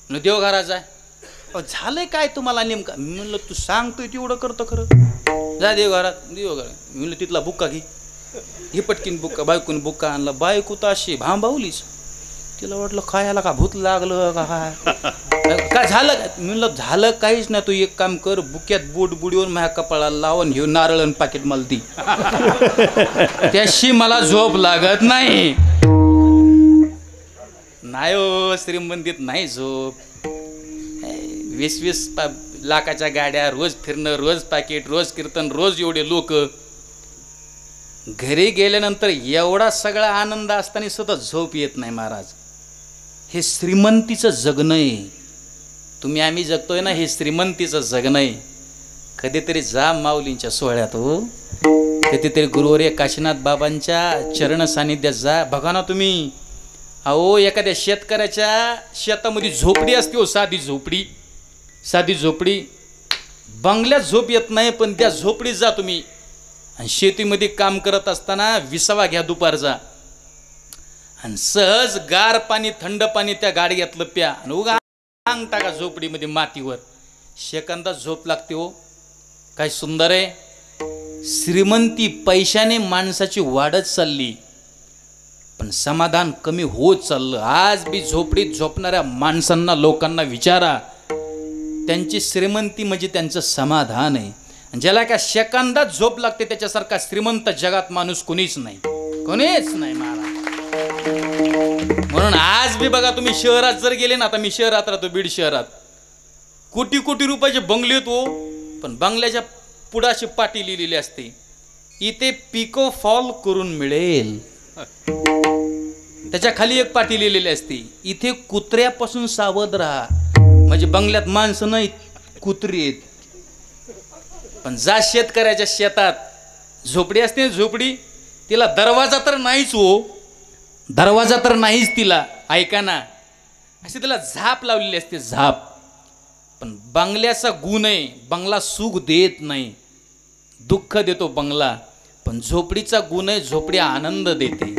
देवघराचा झालंय काय तुम्हाला नेमका? मी म्हणलं तू सांगतोय तेवढं करतो खरं. जा देवघरात. देवघरात म्हणलं तिथला बुक्का घे. हे पटकीन बुक्का. बायकोने बुक्का आणला. बायको तर अशी भांबावलीच. तिला वाटलं काय ह्याला का भूत लागलं का काय झालं. म्हणलं झालं काहीच नाही. तू एक काम कर, बुक्यात बूट बुडवून माझ्या कपाळाला लावून घेऊन नारळ आणि पाकिट मला दी. त्याशी मला झोप लागत नाही. नाही हो, श्रीमंतीत नाही झोप. 20-20 लाखाच्या गाड्या, रोज फिरणं, रोज पाकिट, रोज कीर्तन, रोज एवढे लोक. घरी गेल्यानंतर एवढा सगळा आनंद असताना सुद्धा झोप येत नाही महाराज. हे श्रीमंतीचं जगणं आहे. तुम्ही आम्ही जगतोय ना, हे श्रीमंतीचं जगणं आहे. कधीतरी जा माऊलींच्या सोहळ्यात हो, कधीतरी गुरुवर्य काशीनाथ बाबांच्या चरण सानिध्यात जा. बघा ना तुम्ही, अहो एखाद्या शेतकऱ्याच्या शेतामध्ये झोपडी असते हो, साधी झोपडी, साधी झोपडी. बंगल्यात झोप येत नाही, पण त्या झोपडीत जा तुम्ही. आणि शेतीमध्ये काम करत असताना विसावा घ्या दुपारचा, आणि सहज गार पाणी, थंड पाणी त्या गाडग्यातलं प्या, आणि उगा अंग टाका झोपडीमध्ये मातीवर. सेकंदात झोप लागते हो. काय सुंदर आहे. श्रीमंती पैशाने माणसाची वाढत चालली, पण समाधान कमी होत चाललं. आज बी झोपडीत झोपणाऱ्या माणसांना, लोकांना विचारा, त्यांची श्रीमंती म्हणजे त्यांचं समाधान आहे. ज्याला काय सेकंदात झोप लागते त्याच्यासारखा श्रीमंत जगात माणूस कोणीच नाही, कोणीच नाही महाराज. म्हणून आज बी बघा तुम्ही शहरात जर गेले ना, आता मी शहरात राहतो, बीड शहरात, कोटी कोटी रुपयाचे बंगले हो, पण बंगल्याच्या पुढाची पाटी लिहिलेली असते, इथे पिको फॉल करून मिळेल. त्याच्या खाली एक पाटी लिहिलेली असते, इथे कुत्र्यापासून सावध राहा. म्हणजे बंगल्यात माणसं नाही, कुत्री आहेत. पण जा शेतकऱ्याच्या शेतात झोपडी असते, झोपडी, तिला दरवाजा तर नाहीच हो, दरवाजा तर नाहीच तिला. ऐका ना, अशी तिला झाप लावलेली असते, झाप. पण बंगल्याचा गुण आहे, बंगला सुख देत नाही, दुःख देतो बंगला. पण झोपडीचा गुण आहे, झोपडी आनंद देते.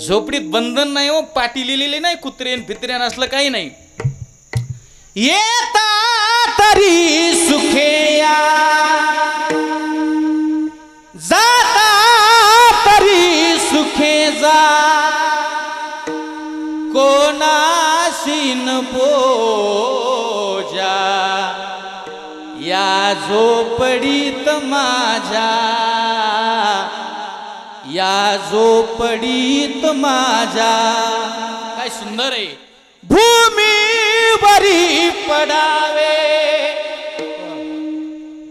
झोपडीत बंधन नाही हो, पाटी लिहिलेली नाही, कुत्रेन फित्र्यान असलं काही नाही. येता तरी सुखेया, जाता तरी सुखे जा, कोणाशीन बोजा, या झोपडीत माझ्या, या झोपडीत माझ्या. काय सुंदर आहे. भूमीवरी पडावे,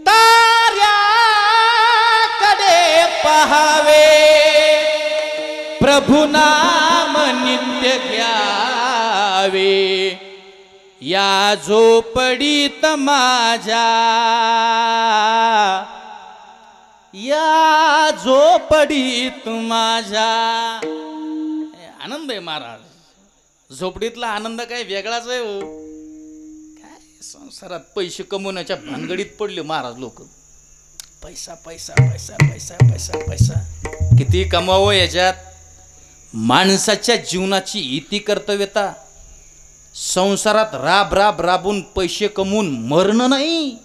ताऱ्याकडे पहावे, प्रभु नाम नित्य घ्यावे, या झोपडीत माझ्या, या झोपडीत माझ्या. आनंद आहे महाराज. झोपडीतला आनंद काय वेगळाच आहे हो. काय संसारात पैसे कमवण्याच्या भानगडीत पडले महाराज लोक. पैसा पैसा पैसा पैसा पैसा पैसा, किती कमावं याच्यात. माणसाच्या जीवनाची इति कर्तव्यता. संसारात राब राब राबून पैसे कमवून मरणं नाही.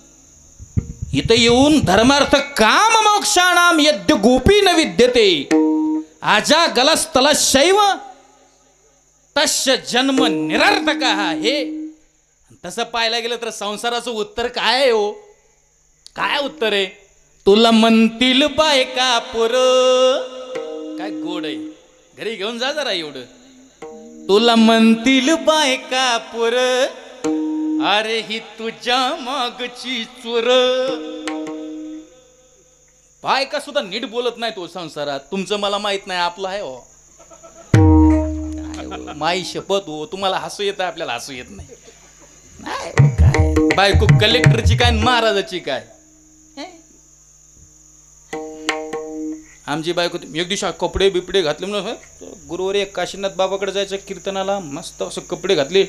इथं येऊन धर्मार्थ काम मोक्षाणाम यद्य गोपी न विद्यते, आजा गलस्थल शैव तस्य जन्म निरर्थक आहे. तसं पाहायला गेलं तर संसाराचं उत्तर काय आहे हो? काय उत्तर आहे? तुला म्हणतील बायका पुर. काय गोड आहे. घरी घेऊन जा जरा एवढं. तुला म्हणतील बायका पुर, अरे ही तुझ्या मागची चोर. बायका सुद्धा नीट बोलत नाही तो संसारात. तुमचं मला माहित नाही, आपलं आहे हो. माई शपथ हो, तुम्हाला हसू येतं, आपल्याला हसू येत नाही. काय बायको कलेक्टरची काय महाराजाची काय. आमची बायको एक दिवशी कपडे बिपडे घातले म्हणून गुरुवारी काशीनाथ बाबाकडे जायचं कीर्तनाला. मस्त असं कपडे घातले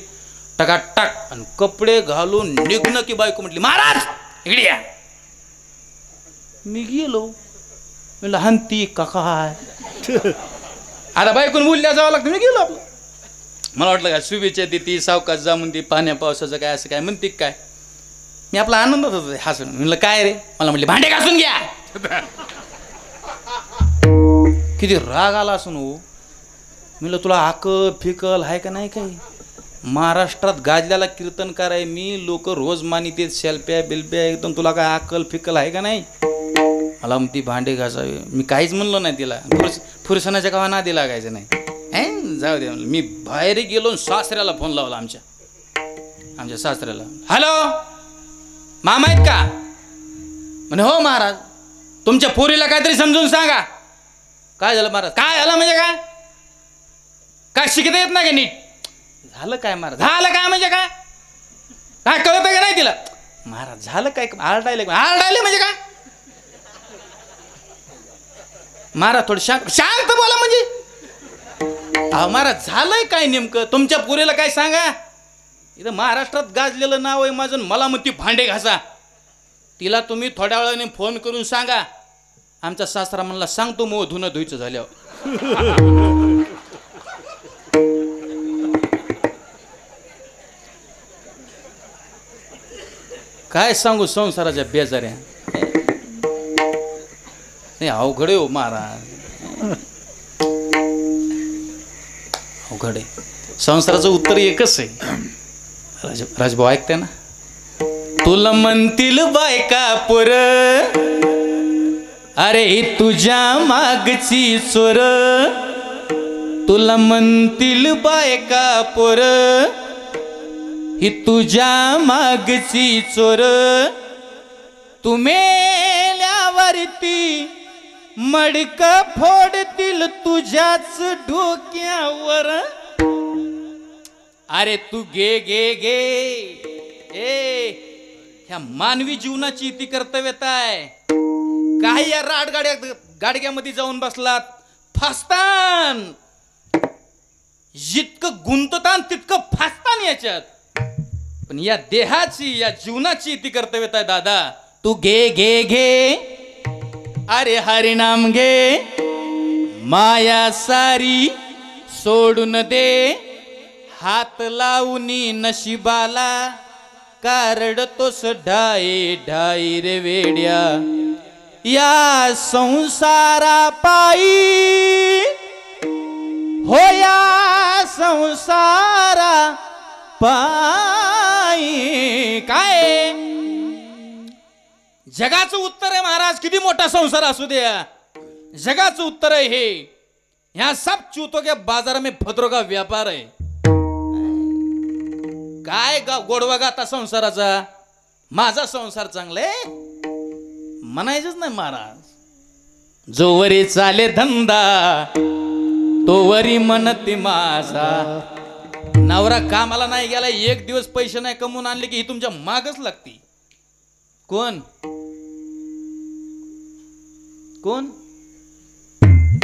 टकाटक, आणि कपडे घालून निघणं की बायको म्हटली महाराज इकडे या. मी गेलो, मी लहानती का काय. आता बायकोन बोलल्या जावं लागतं. मी गेलो आपलं. मला वाटलं काय शुभेच्छा देती, सावकाश जा म्हणते, पाण्या पावसाचं काय असं काय म्हणते काय. मी आपला आनंदात होतो हसून. म्हणलं काय रे. मला म्हटले भांडे घासून घ्या. किती राग आला असून हो. म्हणलं तुला आकल फिकल आहे का नाही काही. महाराष्ट्रात गाजल्याला कीर्तनकार आहे मी. लोक रोज मानितेत शेल्प्या बिलप्या एकदम. तुला काय आकल फिकल आहे का नाही. मला म्हणती भांडे घासावे. मी काहीच म्हणलो नाही तिला. फुरसणाच्या कावा नादी लागायचं नाही. जाऊ दे. मी बाहेर गेलो, सासऱ्याला फोन लावला आमच्या सासऱ्याला. हॅलो मामा आहेत का? म्हणे हो महाराज. तुमच्या पोरीला काहीतरी समजून सांगा. काय झालं महाराज? काय झालं म्हणजे काय? काय शिकता येत नाही का नीट? झालं काय महाराज? झालं काय म्हणजे काय? काय कळत का नाही तिला? महाराज झालं काय? आरडायले म्हणजे काय? महाराज थोडं शांत बोला म्हणजे. अहो महाराज झालंय काय नेमकं? तुमच्या पोरीला काय सांगा. इथं महाराष्ट्रात गाजलेलं नाव आहे माझं. मला म्हणती भांडे घासा. तिला तुम्ही थोड्या वेळाने फोन करून सांगा आमचा सासरा म्हणला सांगतो मग धुणं धुयचं झाल्यावर. काय सांगू संसाराच्या बेजाऱ्या. नाही अवघड आहे हो महाराज. अवघड आहे. संसाराचं उत्तर एकच आहे. राजभाऊ ऐकते ना. तुला म्हणतील बायका पोर अरे तुझ्या मागची चोर. तुला म्हणतील बायका पोर ही तुझ्या मागची चोर. तू मेल्यावरती मडक फोडतील तुझ्याच डोक्यावर. अरे तू गे गे गे. ए ह्या मानवी जीवनाची ती कर्तव्यता आहे. काही या गाडग्यामध्ये जाऊन बसलात फासतान. जितकं गुंततान तितकं फासतान याच्यात. पण या देहाची या जीवनाची ती कर्तव्यता आहे दादा. तू घे घे घे. अरे हरिनाम घे. माया सारी सोडून दे. हात लावूनी नशिबाला कारडतोस ढाई ढाई रे वेड्या. या संसारा पायी हो या संसारा पायी. काय जगाचं उत्तर आहे महाराज. किती मोठा संसार असू द्या जगाचं उत्तर आहे हे. ह्या सब चूतों के बाजार में भद्रों का व्यापार आहे. काय गोडवा गाता संसाराचा. माझा संसार चांगलाय म्हणायचंच नाही महाराज. जोवरी चाले धंदा तोवरी म्हणते माझा. नवरा कामाला नाही गेला एक दिवस पैसे नाही कमवून आणले की ही तुमच्या मागच लागती. कोण कोण?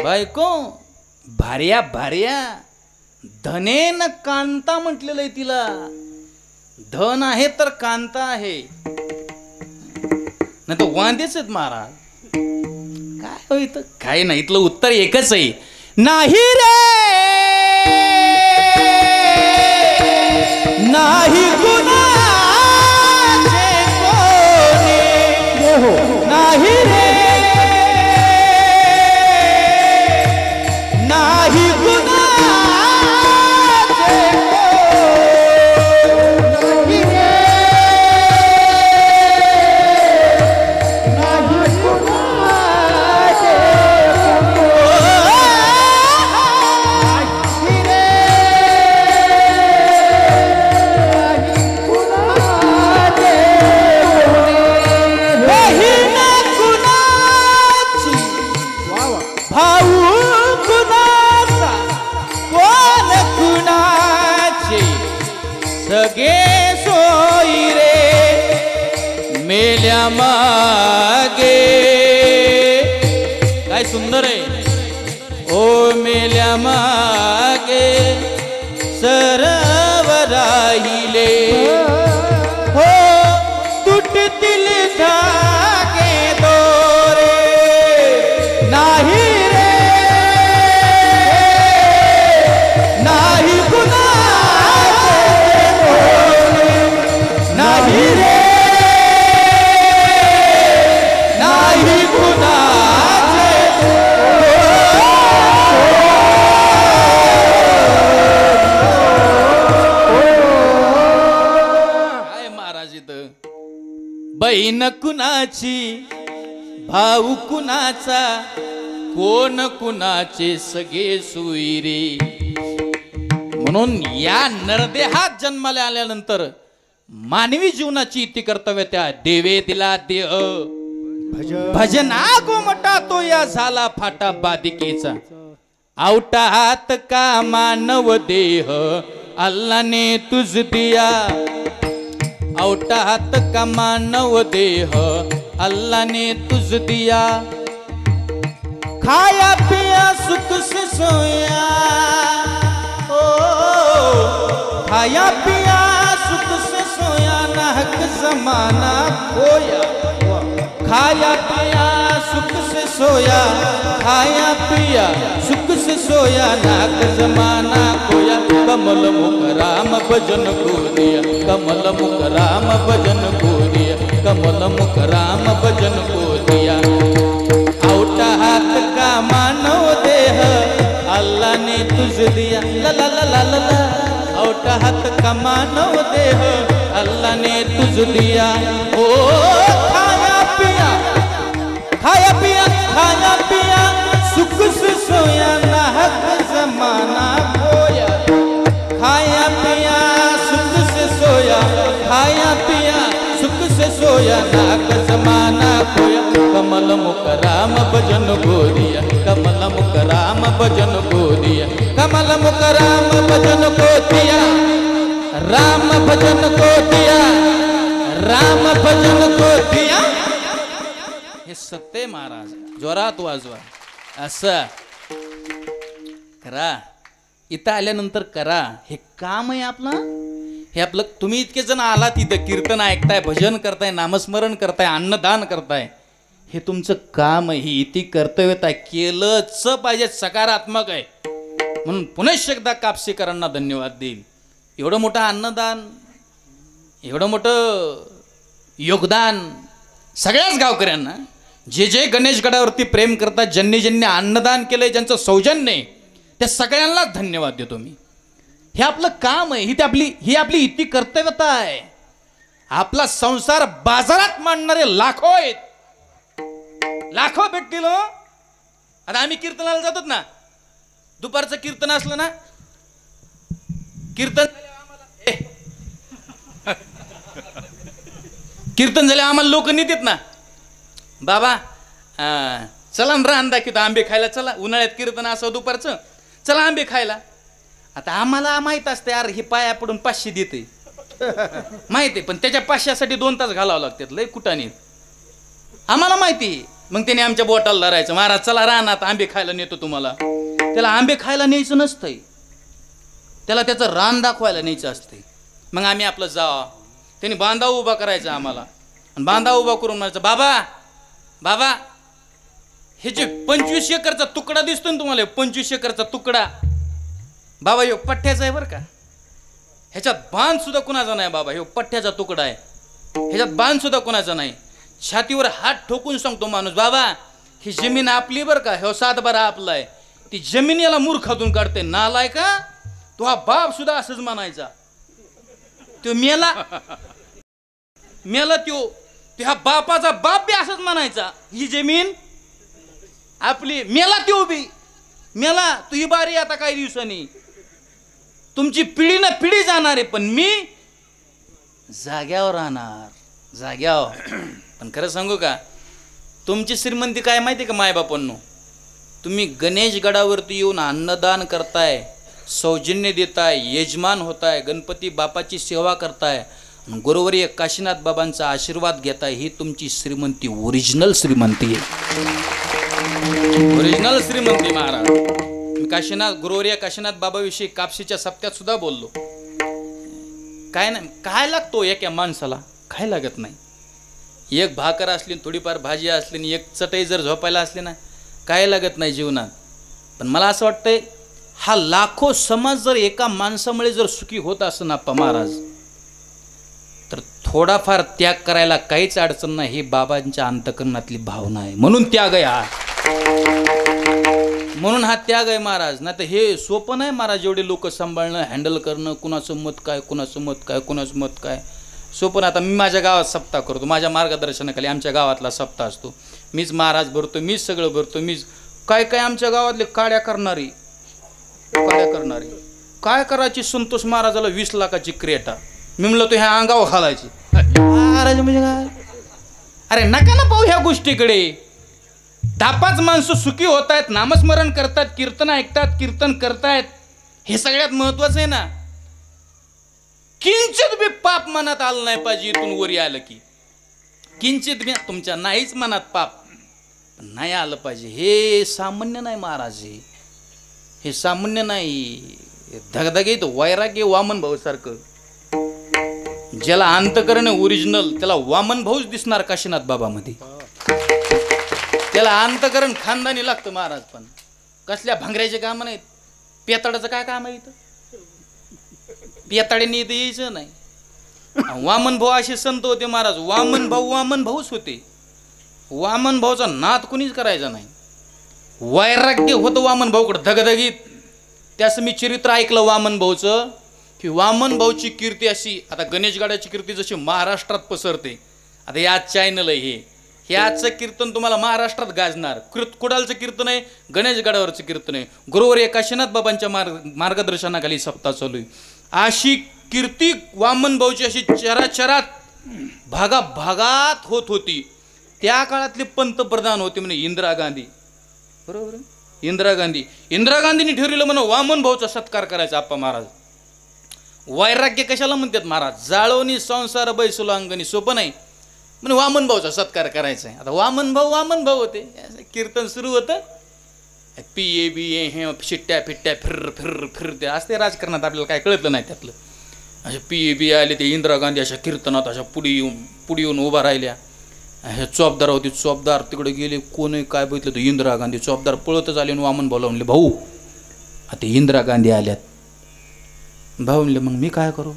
बायको. भार्या भार्या. धनेन कांता म्हटलेलं आहे तिला. धन आहे तर कांता आहे. नाही तर वांदेच आहेत महाराज. काय होईत काय नाही. इथलं उत्तर एकच आहे. नाही रे नाही कुणाचे कोणी. नाही रे नाही कुणाचे कोणी. नाही कुणाचे सगे सोई रे मेल्या मागे. काय सुंदर आहे. ओ मेल्या मागे सरव राहिले हो तुटतील धागे दोरे. नाही रे नाही कुणा नाही रे नाही कुणाचे. काय महाराज इथं. बहीण कुणाची भाऊ कुणाचा कोण कुणाचे सगळे सुईरे. म्हणून या नरदेहात जन्माला आल्यानंतर मानवी जीवनाची इति कर्तव्य त्या देवे दिला देह भजन भजना गोमटा तो या झाला फाटा बादिकेचा आवटा हात का मानव देह अल्लाने तुझ दिया आवटा हात का मानव देह अल्लाने तुझ दिया खाया पिया सुख से सोया ओ खाया पिया सुख से सोया ना हक जमाना खोया खाया पिया सुख से सोया खाया पिया सुख से सोया नाक जमाना खोया कमल मुख राम भजन को दिया कमल मुख राम भजन को दिया कमल मुख राम भजन को दिया औटा हाथ का मानव देह अल्लाह ने तुझ दिया ला ला ला ला ला ला औटा हाथ का मानव देह अल्लाह ने तुझ दिया ओ खाया पिया खाया पिया खाया पिया सुख से सोया ना हक जमाना खोया खाया पिया सुख से सोया खाया पिया सुख से सोया ना हक जमाना खोया कमल मुख राम भजन को दिया कमल मुख राम भजन को दिया कमल मुख राम भजन को दिया राम भजन को दिया राम भजन को दिया हे सत्य महाराज जोरात वाजवा असं करा इथं आल्यानंतर करा हे काम आहे आपलं हे आपलं तुम्ही इतके जण आलात इथं कीर्तन ऐकताय भजन करताय नामस्मरण करताय अन्नदान करताय हे तुमचं काम आहे ही इति कर्तव्यता केलंच पाहिजे सकारात्मक आहे म्हणून पुन्हा एकदा कापसेकरांना धन्यवाद देईल एवढं मोठं अन्नदान एवढं मोठं योगदान सगळ्याच गावकऱ्यांना जे जे गणेशगडावरती प्रेम करतात ज्यांनी ज्यांनी अन्नदान केलंय ज्यांचं सौजन्य आहे त्या सगळ्यांना धन्यवाद देतो मी हे आपलं काम आहे ही आपली इति कर्तव्यता आहे आपला संसार बाजारात मांडणारे लाखो आहेत लाखो भेटतील हो आता आम्ही कीर्तनाला जातात ना दुपारचं कीर्तन असलं ना कीर्तन कीर्तन झाले आम्हाला लोक नेतात ना बाबा चला ना रान दाखवतो आंबे खायला चला उन्हाळ्यात कीर्तन असं दुपारचं चला आंबे खायला आता आम्हाला माहित असते यार हे पाया पडून 500 देते माहिती पण त्याच्या 500साठी 2 तास घालावं लागतात लय कुटाने आम्हाला माहिती मग त्याने आमच्या बोटाला धरायचं महाराज चला रानात आंबे खायला नेतो तुम्हाला त्याला आंबे खायला न्यायचं नसतंय त्याला त्याचं रान दाखवायला न्यायचं असतंय मग आम्ही आपलं जावा त्यांनी बांधा उभा करायचा आम्हाला आणि बांधा उभा करून म्हणायचं बाबा बाबा हे जे 25 एकरचा तुकडा दिसतो ना तुम्हाला 25 एकरचा तुकडा बाबा ह्यो पठ्ठ्याचा आहे बरं का ह्याच्यात बांध सुद्धा कुणाचा नाही बाबा ह्यो पठ्ठ्याचा तुकडा आहे ह्याच्यात बांध सुद्धा कुणाचा नाही छातीवर हात ठोकून सांगतो माणूस बाबा ही जमीन आपली बरं का ह्यो 7 बारा आपला आहे ती जमीन याला मूर्खातून काढते नालाय का तो हा बाप सुद्धा असंच म्हणायचा तो मेला त्यो ह्या बापाचा बाप बी असंच म्हणायचा ही जमीन आपली मेला त्यो बी मेला तू ही बारी आता काही दिवसांनी तुमची पिढी ना पिढी जाणार आहे पण मी जाग्यावर राहणार जाग्यावर पण खरं सांगू का तुमची श्रीमंती काय माहिती का मायबापांनो तुम्ही गणेशगडावरती येऊन अन्नदान करताय सौजन्य देताय यजमान होताय गणपती बापाची सेवा करताय गुरुवर्य काशीनाथ बाबांचा आशीर्वाद घेताय ही तुमची श्रीमंती ओरिजिनल श्रीमंती आहे ओरिजिनल श्रीमंती महाराज मी काशीनाथ गुरुवर्य काशीनाथ बाबाविषयी कापशीच्या सप्त्यात सुद्धा बोललो काय नाही काय लागतो एका माणसाला काय लागत नाही एक भाकर असली थोडीफार भाजी असली आणि एक चटई जर झोपायला असली ना काय लागत नाही जीवनात पण मला असं वाटतंय हा लाखो समाज जर एका माणसामुळे जर सुखी होत असं ना महाराज तर थोडाफार त्याग करायला काहीच अडचण नाही ही बाबांच्या अंतकरणातली भावना आहे म्हणून त्याग आहे हा म्हणून हा त्याग आहे महाराज नाही तर हे सोपं नाही महाराज एवढे लोक सांभाळणं हँडल करणं कुणाचं मत काय कुणाचं मत काय कुणाचं मत काय सोपं नाही आता मी माझ्या गावात सप्ताह करतो माझ्या मार्गदर्शनाखाली आमच्या गावातला सप्ताह असतो मीच महाराज भरतो मीच सगळं भरतो मीच काय काय आमच्या गावातले काड्या करणारी काय करायची संतोष महाराजाला 20 लाखाची क्रेटा मी म्हणलं तो ह्या अंगावर घालायची. महाराज म्हणजे काय? अरे नका ना पाहू ह्या गोष्टीकडे. 10-5 माणसं सुखी होत आहेत, नामस्मरण करतात, कीर्तन ऐकतात, कीर्तन करतायत, हे सगळ्यात महत्वाचं आहे ना. किंचित बी पाप मनात आलं नाही पाहिजे. इथून वरी आलं की किंचित बी तुमच्या नाहीच मनात पाप नाही आलं पाहिजे. हे सामान्य नाही महाराज, हे सामान्य नाही. धगधगीत वैराग्य वामन भाऊ सारखं. ज्याला अंतकरण ओरिजिनल त्याला वामन भाऊच दिसणार काशीनाथ बाबामध्ये. त्याला अंतकरण खानदानी लागतं महाराज. पण कसल्या भांगऱ्याचे काम नाहीत. पेताडाचं काय काम आहे इथं? पेताड्यांनी इथं यायचं नाही. वामन भाऊ असे संत होते महाराज. वामन भाऊच होते. वामन भाऊचा नाद कुणीच करायचा नाही. वैराग्य होतं वामन भाऊकडे धगधगीत. त्याचं मी चरित्र ऐकलं वामन भाऊचं, की वामन भाऊची कीर्ती अशी, आता गणेशगडाची कीर्ती जशी महाराष्ट्रात पसरते. आता या चॅनल आहे हे आजचं कीर्तन तुम्हाला महाराष्ट्रात गाजणार. कुडालचं कीर्तन आहे, गणेशगडावरचं कीर्तन आहे. गुरुवर्य काशीनाथ बाबांच्या मार्गदर्शनाखाली सप्ताह चालू आहे. अशी कीर्ती वामन भाऊची अशी चराचरात भागात होत होती. त्या काळातले पंतप्रधान होते म्हणे इंदिरा गांधी. बरोबर, इंदिरा गांधींनी ठरवलं म्हणे वामन भाऊचा सत्कार करायचा. आप्पा महाराज वैराग्य कशाला म्हणतात महाराज? जाळवणी संसार बैसुलांगणी सोपं नाही म्हणे वामन भाऊचा सत्कार करायचा आहे. आता वामन भाऊ होते. कीर्तन सुरू होतं. PA हे शिट्ट्या फिट्ट्या फिर असते राजकारणात. आपल्याला काय कळतं नाही त्यातलं. अशा PA आले ते इंदिरा गांधी अशा कीर्तनात अशा पुढे येऊन उभा राहिल्या. हे चौपदार होते. चौपदार तिकडे गेले. कोणी काय बघितलं तर इंदिरा गांधी. चौपदार पळतच आले आणि वामन भाऊला म्हणले भाऊ आता इंदिरा गांधी आल्यात. भाऊ म्हणले मग मी काय करू?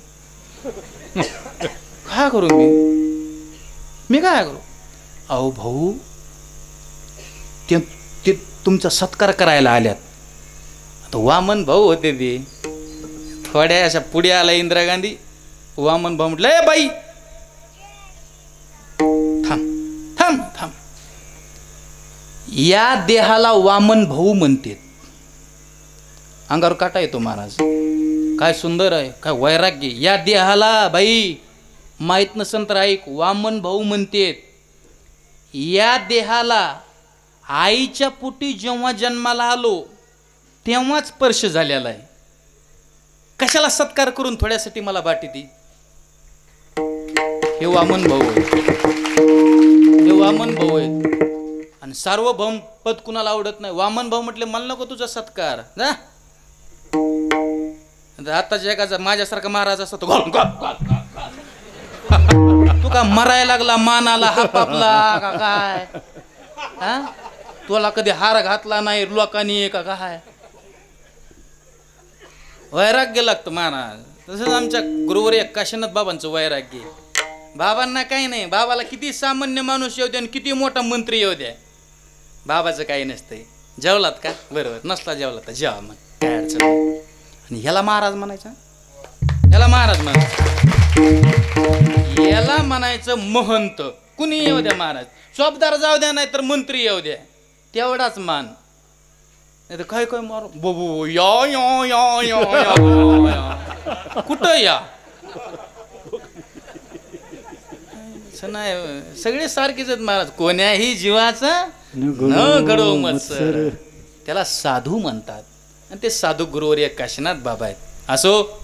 मी काय करू? अहो भाऊ ते तुमचा सत्कार करायला आल्यात. आता वामन भाऊ होते ते थोड्या अशा पुढे आला इंदिरा गांधी. वामन भाऊ म्हटलं ए बाई थांब. या देहाला वामन भाऊ म्हणते. अंगावर काटा येतो महाराज. काय सुंदर आहे, काय वैराग्य. या देहाला बाई माहित नसन तर ऐक, वामन भाऊ म्हणतेत. या देहाला आईच्या पोटी जेव्हा जन्माला आलो तेव्हाच स्पर्श झालेला आहे. कशाला सत्कार करून थोड्यासाठी मला बाटी ती? हे वामन भाऊ आहेत. आणि सार्वभौम पद कुणाला आवडत नाही. वामन भाऊ म्हटले मला नको तुझा सत्कार ना. आता जगाचा माझ्यासारखा महाराज असतो तो तू का मरायला लागला मानाला हापापला का काय? हा तुला कधी हार घातला नाही लोकांनी का काय? वैराग्य लागतं महाराज. तसंच आमच्या गुरुवर्य काशीनाथ बाबांचं वैराग्य. बाबांना काही नाही. बाबाला किती सामान्य माणूस येऊ द्या आणि किती मोठा मंत्री येऊ द्या, बाबाचं काही नसतंय. जेवलात का? बरोबर. नसला जेवला तर जेवा मग काय अडचण नाही. आणि ह्याला महाराज म्हणायचा, याला म्हणायचं महंत. कुणी येऊ द्या महाराज. चौपदार जाऊ द्या नाही तर मंत्री येऊ द्या, तेवढाच मान. नाही तर काय मारू बबू या कुठं या नाही. सगळे सारखेच आहेत महाराज. कोण्याही जीवाचा न घडो मत्सर. त्याला साधू म्हणतात. आणि ते साधू गुरुवर्य काशीनाथ बाबा आहेत. असो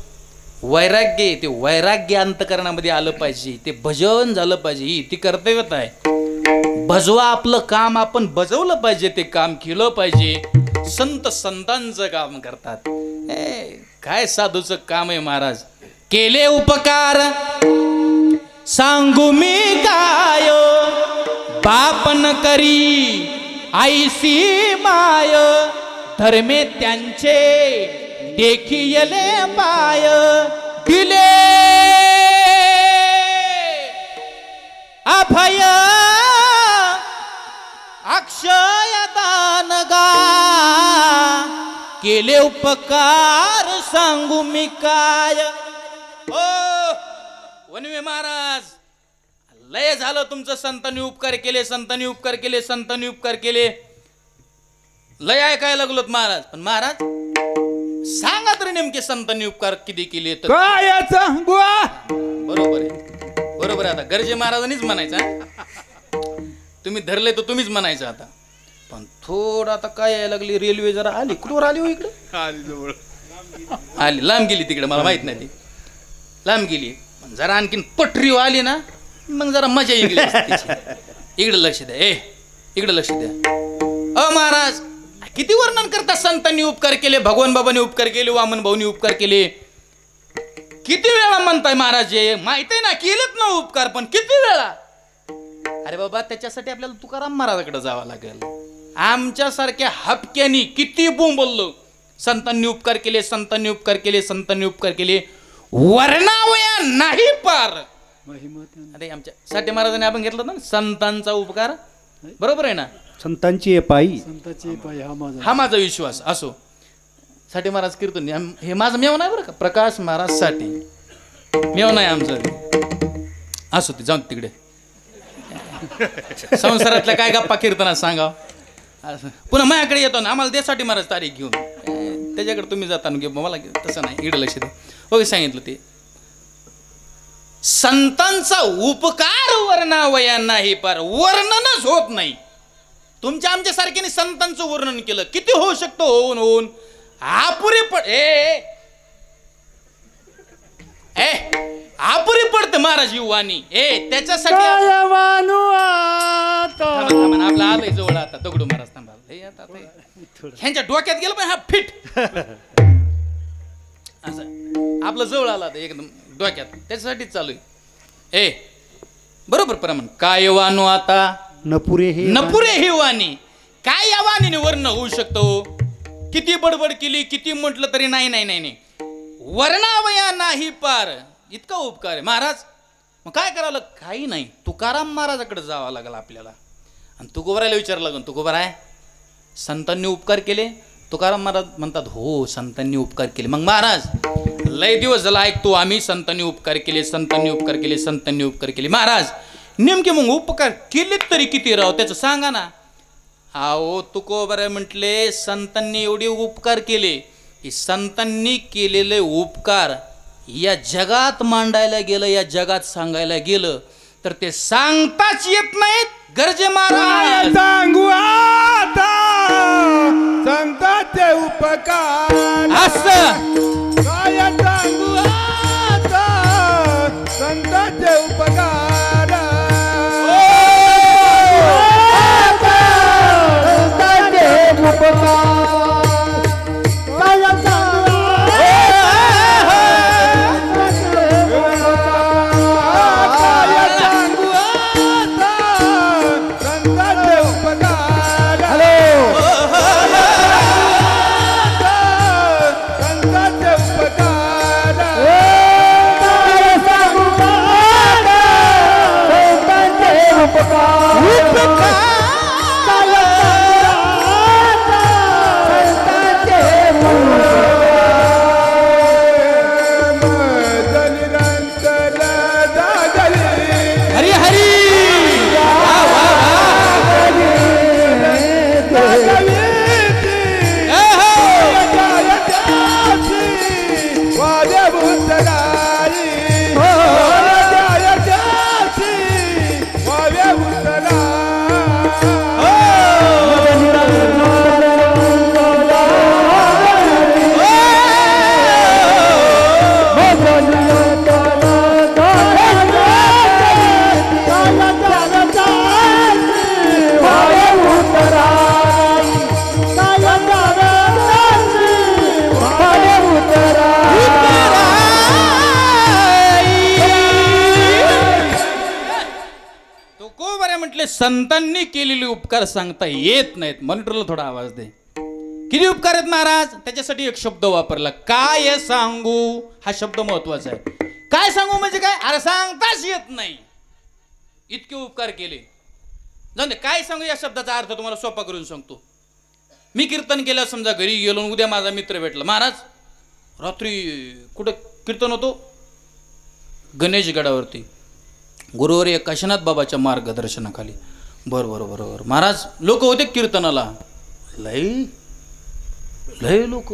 वैराग्य, ते वैराग्य अंतकरणामध्ये आलं पाहिजे. ते भजन झालं पाहिजे. ही ती कर्तव्यता आहे. भजवा आपलं काम आपण बजवलं पाहिजे. ते काम केलं पाहिजे. संतांचं काम करतात. काय साधूचं काम आहे महाराज. केले उपकार सांगू मी काय, बाप न करी आईसी माय, धर्मे त्यांचे देखियले पाय, दिले अभय अक्षय दान गा, केले उपकार सांगू मी काय. ओ वनवे महाराज, लय झालं तुमचं. संतांनी उपकार केले, संतांनी उपकार केले, संतांनी उपकार केले. लय ऐकायला लागलोत महाराज. पण महाराज सांगा तरी बरं नेमके संतांनी उपकार किती केले तर काय सांगू बरोबर आहे बरोबर आहे. आता गर्जे महाराजांनीच म्हणायचं हा. तुम्ही धरले तर तुम्हीच म्हणायचं आता. पण थोडं आता काय यायला लागली रेल्वे जरा आली कुठवर आली हो इकडे आली लांब गेली तिकडे मला माहित नाही ती लांब गेली पण जरा आणखीन पटरी आली ना मग जरा मजा येईल इकडे लक्ष द्या इकडे लक्ष द्या. महाराज किती वर्णन करता संतांनी उपकार केले भगवान बाबांनी उपकार केले वामन भाऊनी उपकार केले किती वेळा म्हणताय महाराज माहित आहे ना केलेत ना उपकार पण किती वेळा. अरे बाबा त्याच्यासाठी आपल्याला तुकाराम महाराजाकडे जावं लागेल. आमच्यासारख्या हपक्यानी किती बोंबललो संतांनी उपकार केले संतांनी उपकार केले संतांनी उपकार केले वर्णावया नाही पार. अरे आमच्या साठे महाराजांनी आपण घेतलं ना संतांचा उपकार बरोबर आहे ना संतांची पायी हा माझा विश्वास असो. साठे महाराज कीर्तन हे माझं मेव नाही बरं का प्रकाश महाराज साठी मेव नाही आमचं असो ते जाऊन तिकडे संसारातल्या काय गप्पा कीर्तनात सांगा. पुन्हा माझ्याकडे येतो ना आम्हाला देसाठी महाराज तारीख घेऊन त्याच्याकडे तुम्ही जाताना घेऊ मला तसं नाही इकडे लक्ष द्या. ओके सांगितलं ते संतांचा उपकार वर्णावया नाही पार वर्णनच होत नाही. तुमच्या आमच्या सारख्याने संतांचं वर्णन केलं किती होऊ शकतो होऊन होऊन आपुरी पड आपुरी पडते महाराज युवानी त्याच्यासाठी आपला आलंय जवळ आता दगडू महाराज थांबा ह्यांच्या डोक्यात गेलं पण हा फिट असं आपलं जवळ आला एकदम डोक्यात त्याच्यासाठीच चालू आहे. बरोबर प्रमाण काय वानो आता नपुरे ही वाणी काय या वाणीने वर्ण होऊ शकतो. किती बडबड केली किती म्हटलं तरी नाही नाही नाही नाही वर्णावया नाही पार इतका उपकार आहे महाराज. मग काय करावं काही नाही तुकाराम महाराजाकडे जावं लागलं आपल्याला. आणि तुकोबरायला विचारावं लागेल तुकोबर आहे संतांनी उपकार केले. तुकाराम महाराज म्हणतात हो संतांनी उपकार केले. मग महाराज लय दिवस झाला ऐकतो आम्ही संतांनी उपकार केले संतांनी उपकार केले संतांनी उपकार केले. महाराज नेमके मग उपकार केलेत तरी किती राव त्याचं सांगा ना. अहो तुकोबर म्हटले संतांनी एवढे उपकार केले की संतांनी केलेले उपकार या जगात मांडायला गेलं या जगात सांगायला गेलं तर ते सांगताच येत नाहीत. गर्जे महाराज सांगू आता संतांचे उपकार असं काय सांगू आता संतांचे उपकार संतांचे उपकार संतांनी केलेले उपकार सांगता येत नाहीत. मॉनिटरला थोडा आवाज दे. किती उपकार आहेत महाराज त्याच्यासाठी एक शब्द वापरला काय सांगू हा शब्द महत्वाचा आहे. काय सांगू म्हणजे काय अरे सांगताच येत नाही इतके उपकार केले. जाऊ दे काय सांगू या शब्दाचा अर्थ तुम्हाला सोपा करून सांगतो. मी कीर्तन केलं समजा घरी गेलो उद्या माझा मित्र भेटला महाराज रात्री कुठं कीर्तन होतो गणेशगडावरती गुरुवारी काशीनाथ बाबाच्या मार्गदर्शनाखाली. बरोबर महाराज लोक होते कीर्तनाला लय लय लोक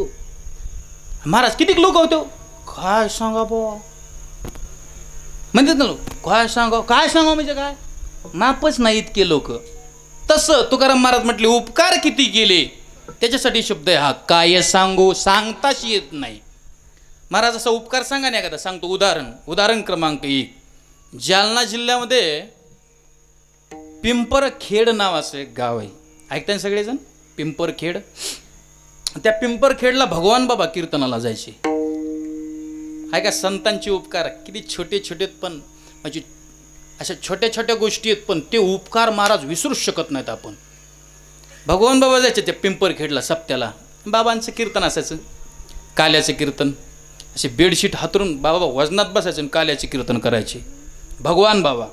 महाराज किती लोक होते काय सांगा बुवा म्हणतात ना लोक काय सांगा म्हणजे काय मापच नाही इतके लोक. तसं तुकाराम महाराज म्हटले उपकार किती केले त्याच्यासाठी शब्द आहे हा. काय सांगू सांगताच येत नाही. महाराज असा उपकार सांगा नाही एखादा सांगतो. उदाहरण क्रमांक 1 जालना जिल्ह्यामध्ये पिंपरखेड नावाचं एक गाव आहे. ऐकताय ना सगळेजण पिंपरखेड. त्या पिंपरखेडला भगवान बाबा कीर्तनाला जायचे. ऐका संतांचे उपकार किती छोटे छोटे पण म्हणजे अशा छोट्या छोट्या गोष्टी आहेत पण ते उपकार महाराज विसरूच शकत नाहीत आपण. भगवान बाबा जायचे त्या पिंपरखेडला सप्त्याला. बाबांचं कीर्तन असायचं काल्याचं कीर्तन. असे बेडशीट हातरून बाबा वजनात बसायचे आणि काल्याचे कीर्तन करायचे भगवान बाबा.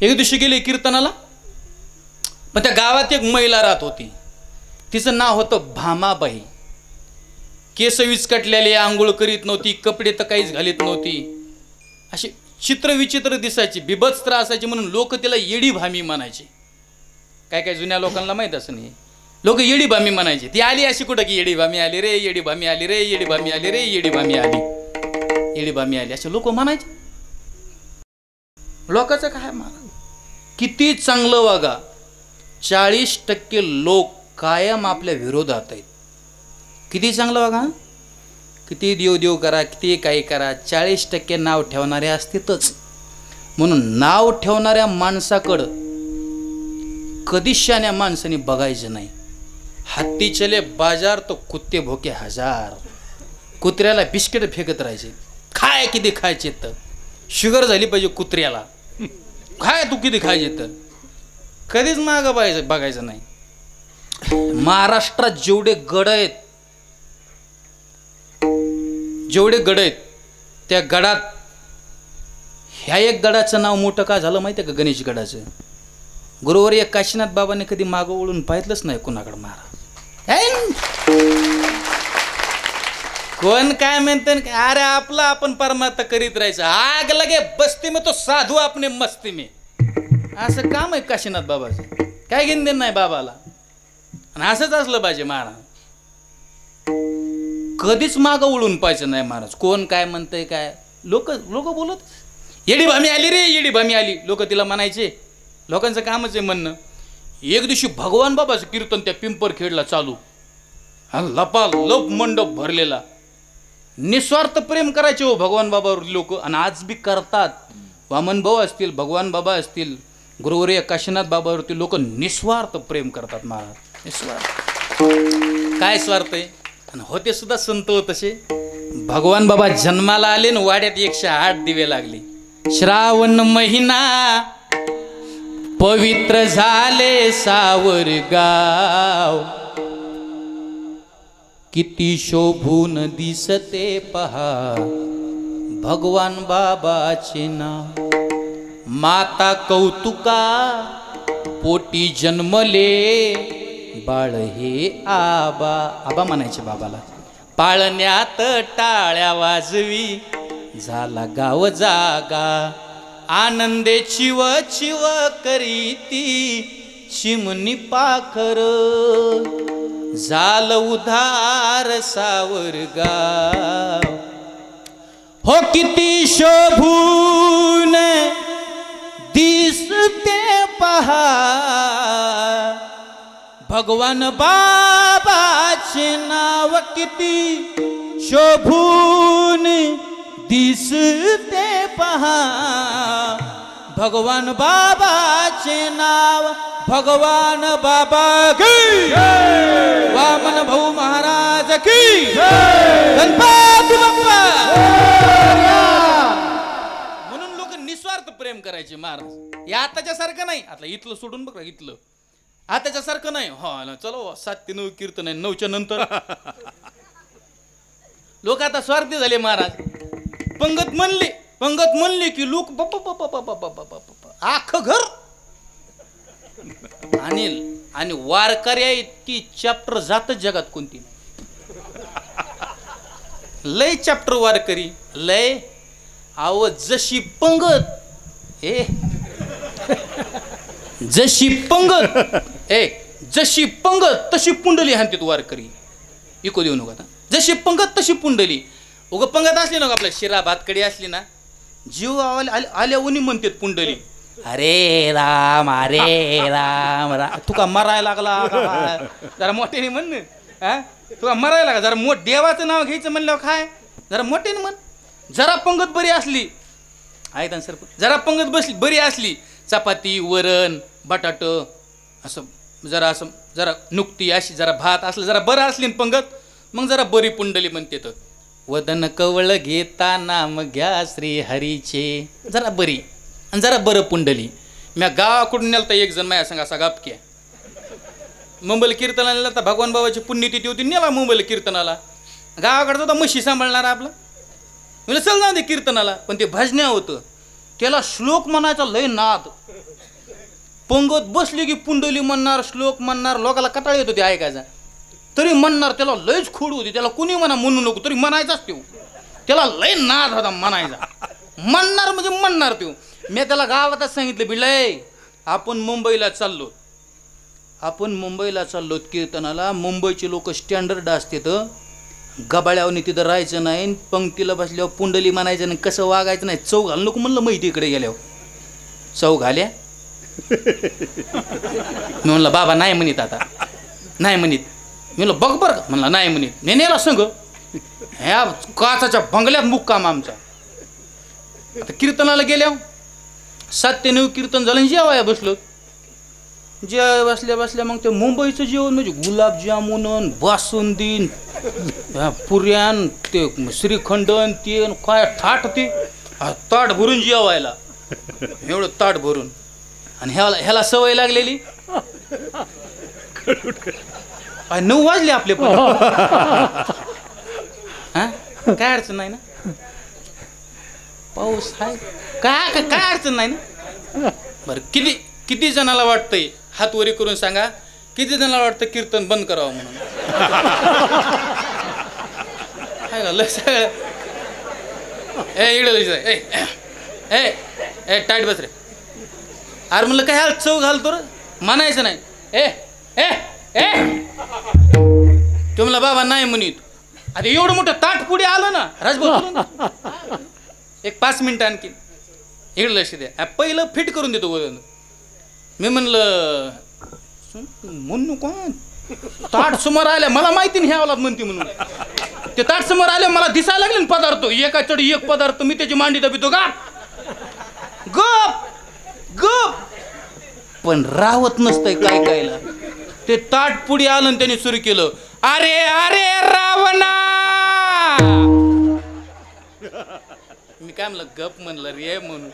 एक दिवशी गेले कीर्तनाला पण त्या गावात एक महिला राहत होती. तिचं नाव होतं भामाबाई. केस विचकटलेले आंघोळ करीत नव्हती कपडे तर काहीच घालीत नव्हती. अशी चित्रविचित्र दिसायची बिभत्स असायची म्हणून लोक तिला येडी भामी म्हणायचे. काय काय जुन्या लोकांना माहीत असं नाही लोक येडी भामी म्हणायचे. ती आली अशी कुठं की येडी भामी आली रे येडी भामी आली रे येडी भामी आली रे येडी भामी आली येडी भामी आली असे लोक म्हणायचे. लोकांचं काय महाराज किती चांगलं वागा 40% लोक कायम आपल्या विरोधात आहेत. किती चांगलं वागा किती देव करा किती काही करा 40% नाव ठेवणारे असतीतच. म्हणून नाव ठेवणाऱ्या माणसाकडं कधी शान्या माणसाने बघायचं नाही. हत्ती चले बाजार तो कुत्ते भोके हजार. कुत्र्याला बिस्किट फेकत राहायचे. खाय किती खायचे तर शुगर झाली पाहिजे कुत्र्याला. खाय तू किती खायचे तर कधीच मागं बघायचं नाही. महाराष्ट्रात जेवढे गड आहेत त्या गडात ह्या एक गडाचं नाव मोठं का झालं माहिती आहे का गणेश गडाचं. गुरुवारी एक काशीनाथ बाबांनी कधी मागं वळून पाहितलंच नाही कोणाकडे महाराज. कोण काय म्हणते अरे आपला आपण परमार्थ करीत राहायचं. आग लगे बस्ती में तो साधू आपने मस्ती में असं काम आहे काशीनाथ बाबाचं. काय घेणं देणं नाही बाबाला. आणि असंच असलं पाहिजे महाराज. कधीच मागं वळून पाहिजे नाही महाराज. कोण काय म्हणतंय काय लोक बोलत येडी भामी आली रे येडी भामी आली लोक तिला म्हणायचे. लोकांचं कामच आहे म्हणणं. एक दिवशी भगवान बाबाचं कीर्तन त्या पिंपरखेडला चालू. लपालप मंडप भरलेला. निस्वार्थ प्रेम करायचे हो भगवान बाबावर लोक आणि आज बी करतात. वामन भाऊ असतील भगवान बाबा असतील गुरुवर्य काशीनाथ बाबावरती लोक निस्वार्थ प्रेम करतात महाराज. निस्वार्थ काय स्वार्थ आहे. आणि होते सुद्धा संत तसे. भगवान बाबा जन्माला आले ना वाड्यात 108 दिवे लागले. श्रावण महिना पवित्र झाले सावरगाव. किती शोभून दिसते पहा भगवान बाबाचे नाव. माता कौतुका पोटी जन्मले बाळ हे आबा म्हणायचे बाबाला. पाळण्यात टाळ्या वाजवी झाला गाव जागा. आनंदे चिव करीती चिमणी पाखर. झाल उधार सावरगाव. हो किती शोभून दिसते पहा भगवान बाबाचे नाव. किती शोभून दिसते पहा भगवान बाबाचे नाव. भगवान बाबा की वामन भाऊ महाराज की गणपती बाप्पा. म्हणून लोक निस्वार्थ प्रेम करायचे महाराज. या आताच्या सारखं नाही. आता इथलं सोडून बघा इथलं आताच्या सारखं नाही. हा चलो 7 ते 9 कीर्तन आहे 9च्या नंतर. लोक आता स्वार्थी झाले महाराज. पंगत म्हणली की लोक आख घर आणि वारकऱ्या इतकी चॅप्टर जातच जगात कोणती. लय चॅप्टर वारकरी लय. आव जशी पंगत जशी पंगत तशी पुंडली हाणतात वारकरी. इको देऊ नका. जशी पंगत तशी पुंडली. उगं पंगत असली ना आपल्या शिरा भातकडी असली ना, जीव आल्या उनी म्हणतात पुंडली. अरे राम तुका मरायला लागला का? जरा मोठ्याने म्हण ना. हा तुका मरायला का? जरा देवाचं नाव घ्यायचं म्हणल्यावर काय, जरा मोठ्याने म्हण. जरा पंगत बरी असली, ऐका सर, जरा पंगत बरी असली, चपाती वरण बटाट असं जरा नुकती अशी जरा भात असलं जरा बरं असली ना पंगत, मग जरा बरी पुंडली म्हणते. तर वदन कवळ घेता नाम घ्या श्री हरीचे, जरा बरी आणि जरा बरं पुंडली. म्या गावाकडून नेलं तर एक जण माझ्या संग असा गापक्या मुंबईला कीर्तनाला नेला. तर भगवान बाबाची पुण्यतिथी होती, नेला मुंबईला कीर्तनाला. गावाकडचा होता म्हशी सांभाळणारा आपला. म्हणजे चल जाऊ दे कीर्तनाला, पण ते भजन्या होतं. त्याला श्लोक म्हणायचा लय नाद. पंगत बसली की पुंडली म्हणणार, श्लोक म्हणणार, लोकाला कटाळ येत होती ऐकायचा. तरी म्हणणार, त्याला लयच खोड होती. त्याला कुणी म्हणू नको तरी म्हणायचाच तो. त्याला लय नाद होता म्हणायचा. म्हणणार म्हणजे म्हणणार तो. मी त्याला गावातच सांगितलं, बिलय आपण मुंबईला चाललो कीर्तनाला. मुंबईचे लोक स्टँडर्ड असते, तर गबाळ्यावनी तिथं राहायचं नाही, पंक्तीला बसल्यावर पुंडली म्हणायचं नाही, कसं वागायचं नाही. चव घाल नको म्हणलं माहिती इकडे गेल्यावर. चव घाल्या मी म्हणलं बाबा नाही म्हणित, आता नाही म्हणित. मी म्हणलं बघ बरं का, म्हणलं नाही म्हणित. मी नेला संग ह्या काचाच्या बंगल्यात मुक्काम आमचा. आता कीर्तनाला गेल्यावर 7 ते 9 कीर्तन झालं, जेवाया बसलो. बसल्या मग ते मुंबईचं जेवण म्हणजे गुलाबजामुन, बासुंदीन, पुऱ्यान, ते श्रीखंडन, ते काय थाट, ते ताट भरून जेवायला, एवढं ताट भरून. आणि ह्याला सवय लागलेली. 9 वाजले आपले पण. हा काय अडचण नाही ना, पाऊस आहे काय अडचण नाही ना. बरं किती जणाला वाटतंय, हात वरी करून सांगा, किती जणाला वाटतं कीर्तन बंद करावं म्हणून? टाईट बस रे. अरे म्हणलं काय चव घालतो रे, म्हणायचं नाही. ते म्हणलं बाबा नाही म्हणित. आता एवढं मोठं ताट पुढे आलं ना राजभाऊ, एक 5 मिनिटं आणखी इकडे लक्ष द्या. पहिलं फिट करून देतो वजन. मी म्हणलं म्हणू कोण, ताट समोर आल्या मला माहिती नाही ह्याला म्हणते म्हणून. ते ताट समोर आले मला दिसायला लागले ना पदार्थ, एका चढी एक पदार्थ. मी त्याची मांडी दाबितो का गप गप, पण रावत नसतंय काय कायला. ते ताट पुढे आलं आणि त्याने सुरू केलं, अरे अरे रावणा. मी काय म्हणलं गप म्हणलं रे म्हणून.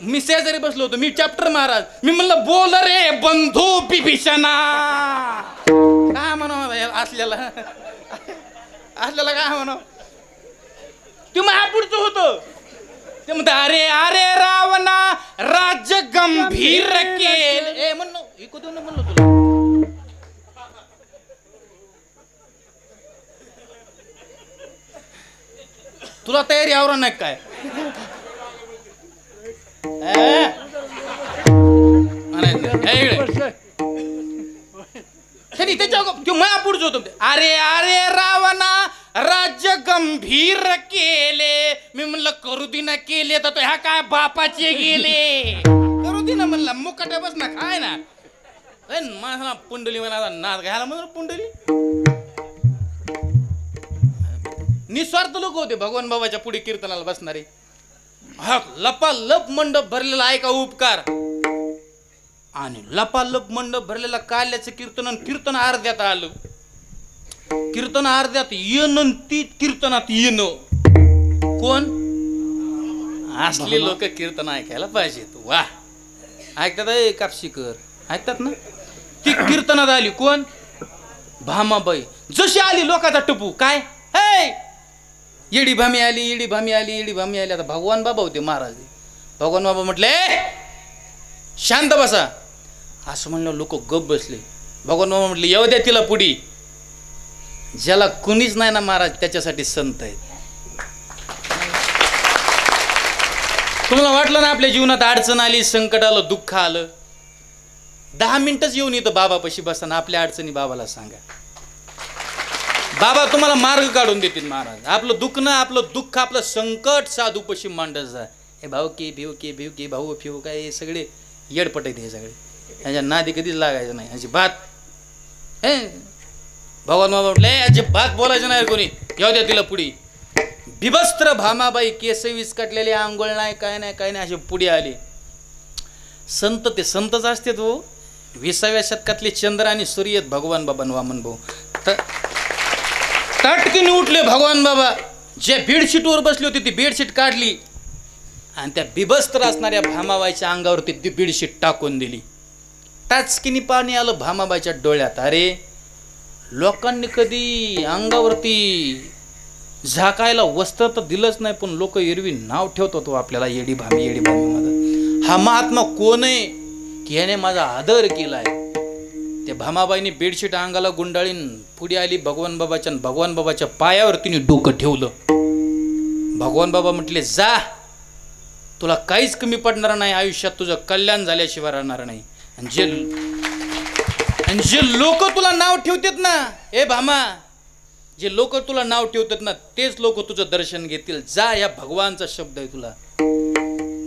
मी शेजारी बसलो होतो, मी चॅप्टर महाराज. मी म्हणलं बोल रे बंधू बिभीषणा. काय म्हणावं असल्याला काय म्हणावं. ते महापुढचं होतं. ते म्हणत अरे अरे रावणा राज्य गंभीर केल. म्हणलो ऐकू देऊ ना म्हणलो तुला तयारी आवरण नाही काय. महापुढचं होतं. अरे अरे रावणा राज्य गंभीर केले. मी म्हणलं करू दे ना केले तर ह्या काय बापाचे गेले. करू दे ना म्हणलं मुकाट्या बस ना काय ना. माझा पुंडली म्हणा नाद घ्यायला म्हणून पुंडली. निस्वार्थ लोक होते भगवान बाबाच्या पुढे कीर्तनाला बसणारे. हा लपालप मंडप भरलेला आहे का उपकार. आणि लपालप मंडप भरलेला काल्याचं कीर्तन अर्ध्यात आलं. कीर्तन अर्ध्यात येणं, ती कीर्तनात येणं. कोण असले लोक कीर्तन ऐकायला पाहिजेत. वा ऐकतात कापशीकर ऐकतात ना. ती कीर्तनात आली कोण, भामाबाई. जशी आली लोकांचा टपू काय, हे येडी भामी आली, येडी भामी आली, येडी भामी आली. आता भगवान बाबा होते महाराज. भगवान बाबा म्हटले शांत बसा. असं म्हणलं लोक गप बसले. भगवान बाबा म्हटले येऊ द्या तिला पुढी. ज्याला कुणीच नाही ना महाराज त्याच्यासाठी संत आहेत. तुम्हाला वाटलं ना आपल्या जीवनात अडचण आली, संकट आलं, दुःख आलं, 10 मिनिटच येऊन इथं बाबापाशी बसा ना आपल्या अडचणी बाबाला सांगा. बाबा तुम्हाला मार्ग काढून देतील महाराज. आपलं दुखणं, आपलं दुःख, आपलं संकट साधूपाशी मांडायचं. हे भाऊ की भाऊ फिऊ काय हे सगळे येडपट आहेत. हे सगळे यांच्या नादी कधीच लागायचं नाही. अजिबात हे भगवान बाबा म्हटले अजिबात बोलायचं नाही कोणी. येऊ द्या तिला पुढी. बिभस्त्र भामाबाई, केस विस्कटलेले, आंघोळ नाही काय नाही अशी पुढे आली. संत ते संतच असते तो. 20व्या शतकातले चंद्र आणि सूर्य भगवान बाबा वामन भाऊ तटकीने उठले. भगवान बाबा जे बेडशीटवर बसली होती ती बेडशीट काढली आणि त्या बिभस्त्र असणाऱ्या भामाबाईच्या अंगावरती ती बेडशीट टाकून दिली. टाचकीने पाणी आलं भामाबाईच्या डोळ्यात. अरे लोकांनी कधी अंगावरती झाकायला वस्त्र तर दिलंच नाही, पण लोक एरवी नाव ठेवतो तो आपल्याला येडी भामी माझा. हा महात्मा कोण आहे की याने माझा आदर केलाय. त्या भामाबाईने बेडशीट अंगाला गुंडाळीन पुढे आली भगवान बाबाच्या पायावर तिने डोकं ठेवलं. भगवान बाबा म्हटले जा, तुला काहीच कमी पडणार नाही आयुष्यात, तुझं कल्याण झाल्याशिवाय राहणार नाही. आणि जे लोक तुला नाव ठेवतात ना, ए भामा, जे लोक तुला नाव ठेवतात ना तेच लोक तुझं दर्शन घेतील. जा, या भगवानचा शब्द आहे तुला.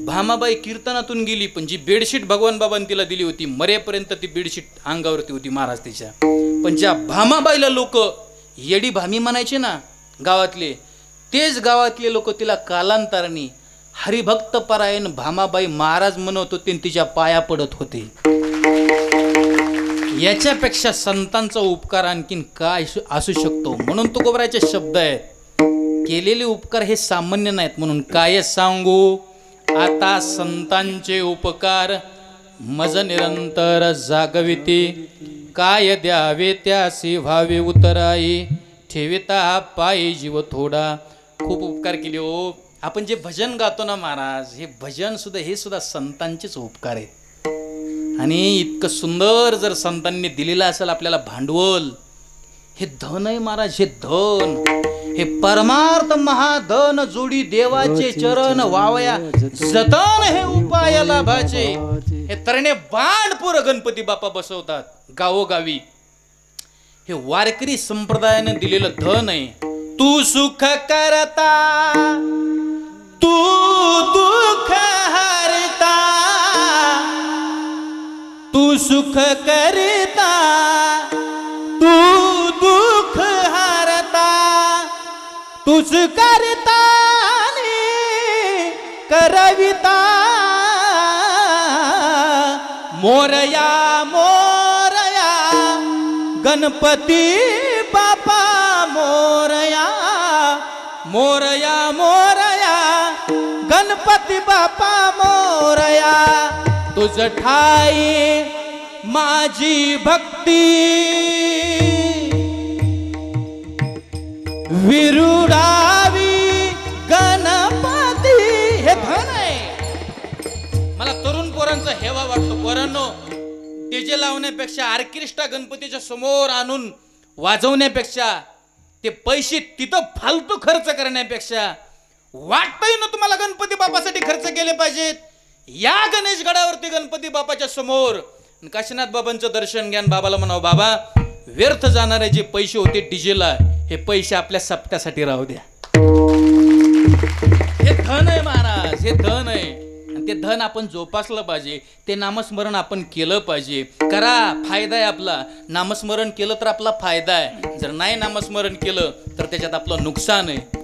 भामाबाई कीर्तनातून गेली, पण जी बेडशीट भगवान बाबांनी तिला दिली होती मरेपर्यंत ती बेडशीट अंगावरती होती महाराज तिच्या. पण ज्या भामाबाईला लोक येडी भामी म्हणायचे ना गावातले, तेच गावातले लोक तिला कालांतराने हरिभक्त परायण भामाबाई महाराज म्हणत होते, तिच्या पाया पडत होते. याच्यापेक्षा संतांचा उपकार आणखीन काय असू शकतो. म्हणून तुकोबराचे शब्द आहेत, केलेले उपकार हे सामान्य नाहीत. म्हणून काय सांगू आता संतांचे उपकार, मज निरंतर जागविते, काय द्यावे त्यासी व्हावे उतराई, ठेविता पायी जीव थोडा. खूप उपकार केले हो. आपण जे भजन गातो ना महाराज, हे भजन सुद्धा हे सुद्धा संतांचेच उपकार आहेत. आणि इतकं सुंदर जर संतांनी दिलेलं असेल आपल्याला भांडवल, हे धन आहे महाराज. हे धन, हे परमार्थ महाधन, जोडी देवाचे चरण वावया जतन, हे उपाय लाभाचे. हे तरणे बाणपूर गणपती बाप्पा बसवतात गावोगावी. हे वारकरी संप्रदायाने दिलेलं धन आहे. तू सुख करता, तू दुःख हरता, तू सुख करता, तू दुःख हरता, तुझ करता करविता, मोरया मोरया गणपती बापा, मोरया मोरया मोरया गणपती बापा, मोरया. तुझ ठाई माझी भक्ती, विरुडावी गणपती. हे धन आहे. मला तरुण पोरांचा हेवा वाटतो. पोरांनो, डीजे लावण्यापेक्षा ऑर्केस्ट्रा गणपतीच्या समोर आणून वाजवण्यापेक्षा, ते पैसे तिथं फालतू खर्च करण्यापेक्षा, वाटतंय ना तुम्हाला गणपती बाप्पासाठी खर्च केले पाहिजेत, या गणेश गडावरती गणपती बाप्पाच्या समोर काशीनाथ बाबांचं दर्शन घ्या. बाबाला म्हणावं, बाबा व्यर्थ जाणारे जे पैसे होते डीजेला, हे पैसे आपल्या सप्त्यासाठी राहू द्या. हे धन आहे महाराज, हे धन आहे. आणि ते धन आपण जोपासलं पाहिजे. ते नामस्मरण आपण केलं पाहिजे. करा, फायदा आहे आपला. नामस्मरण केलं तर आपला फायदा आहे. जर नाही नामस्मरण केलं तर त्याच्यात आपलं नुकसान आहे.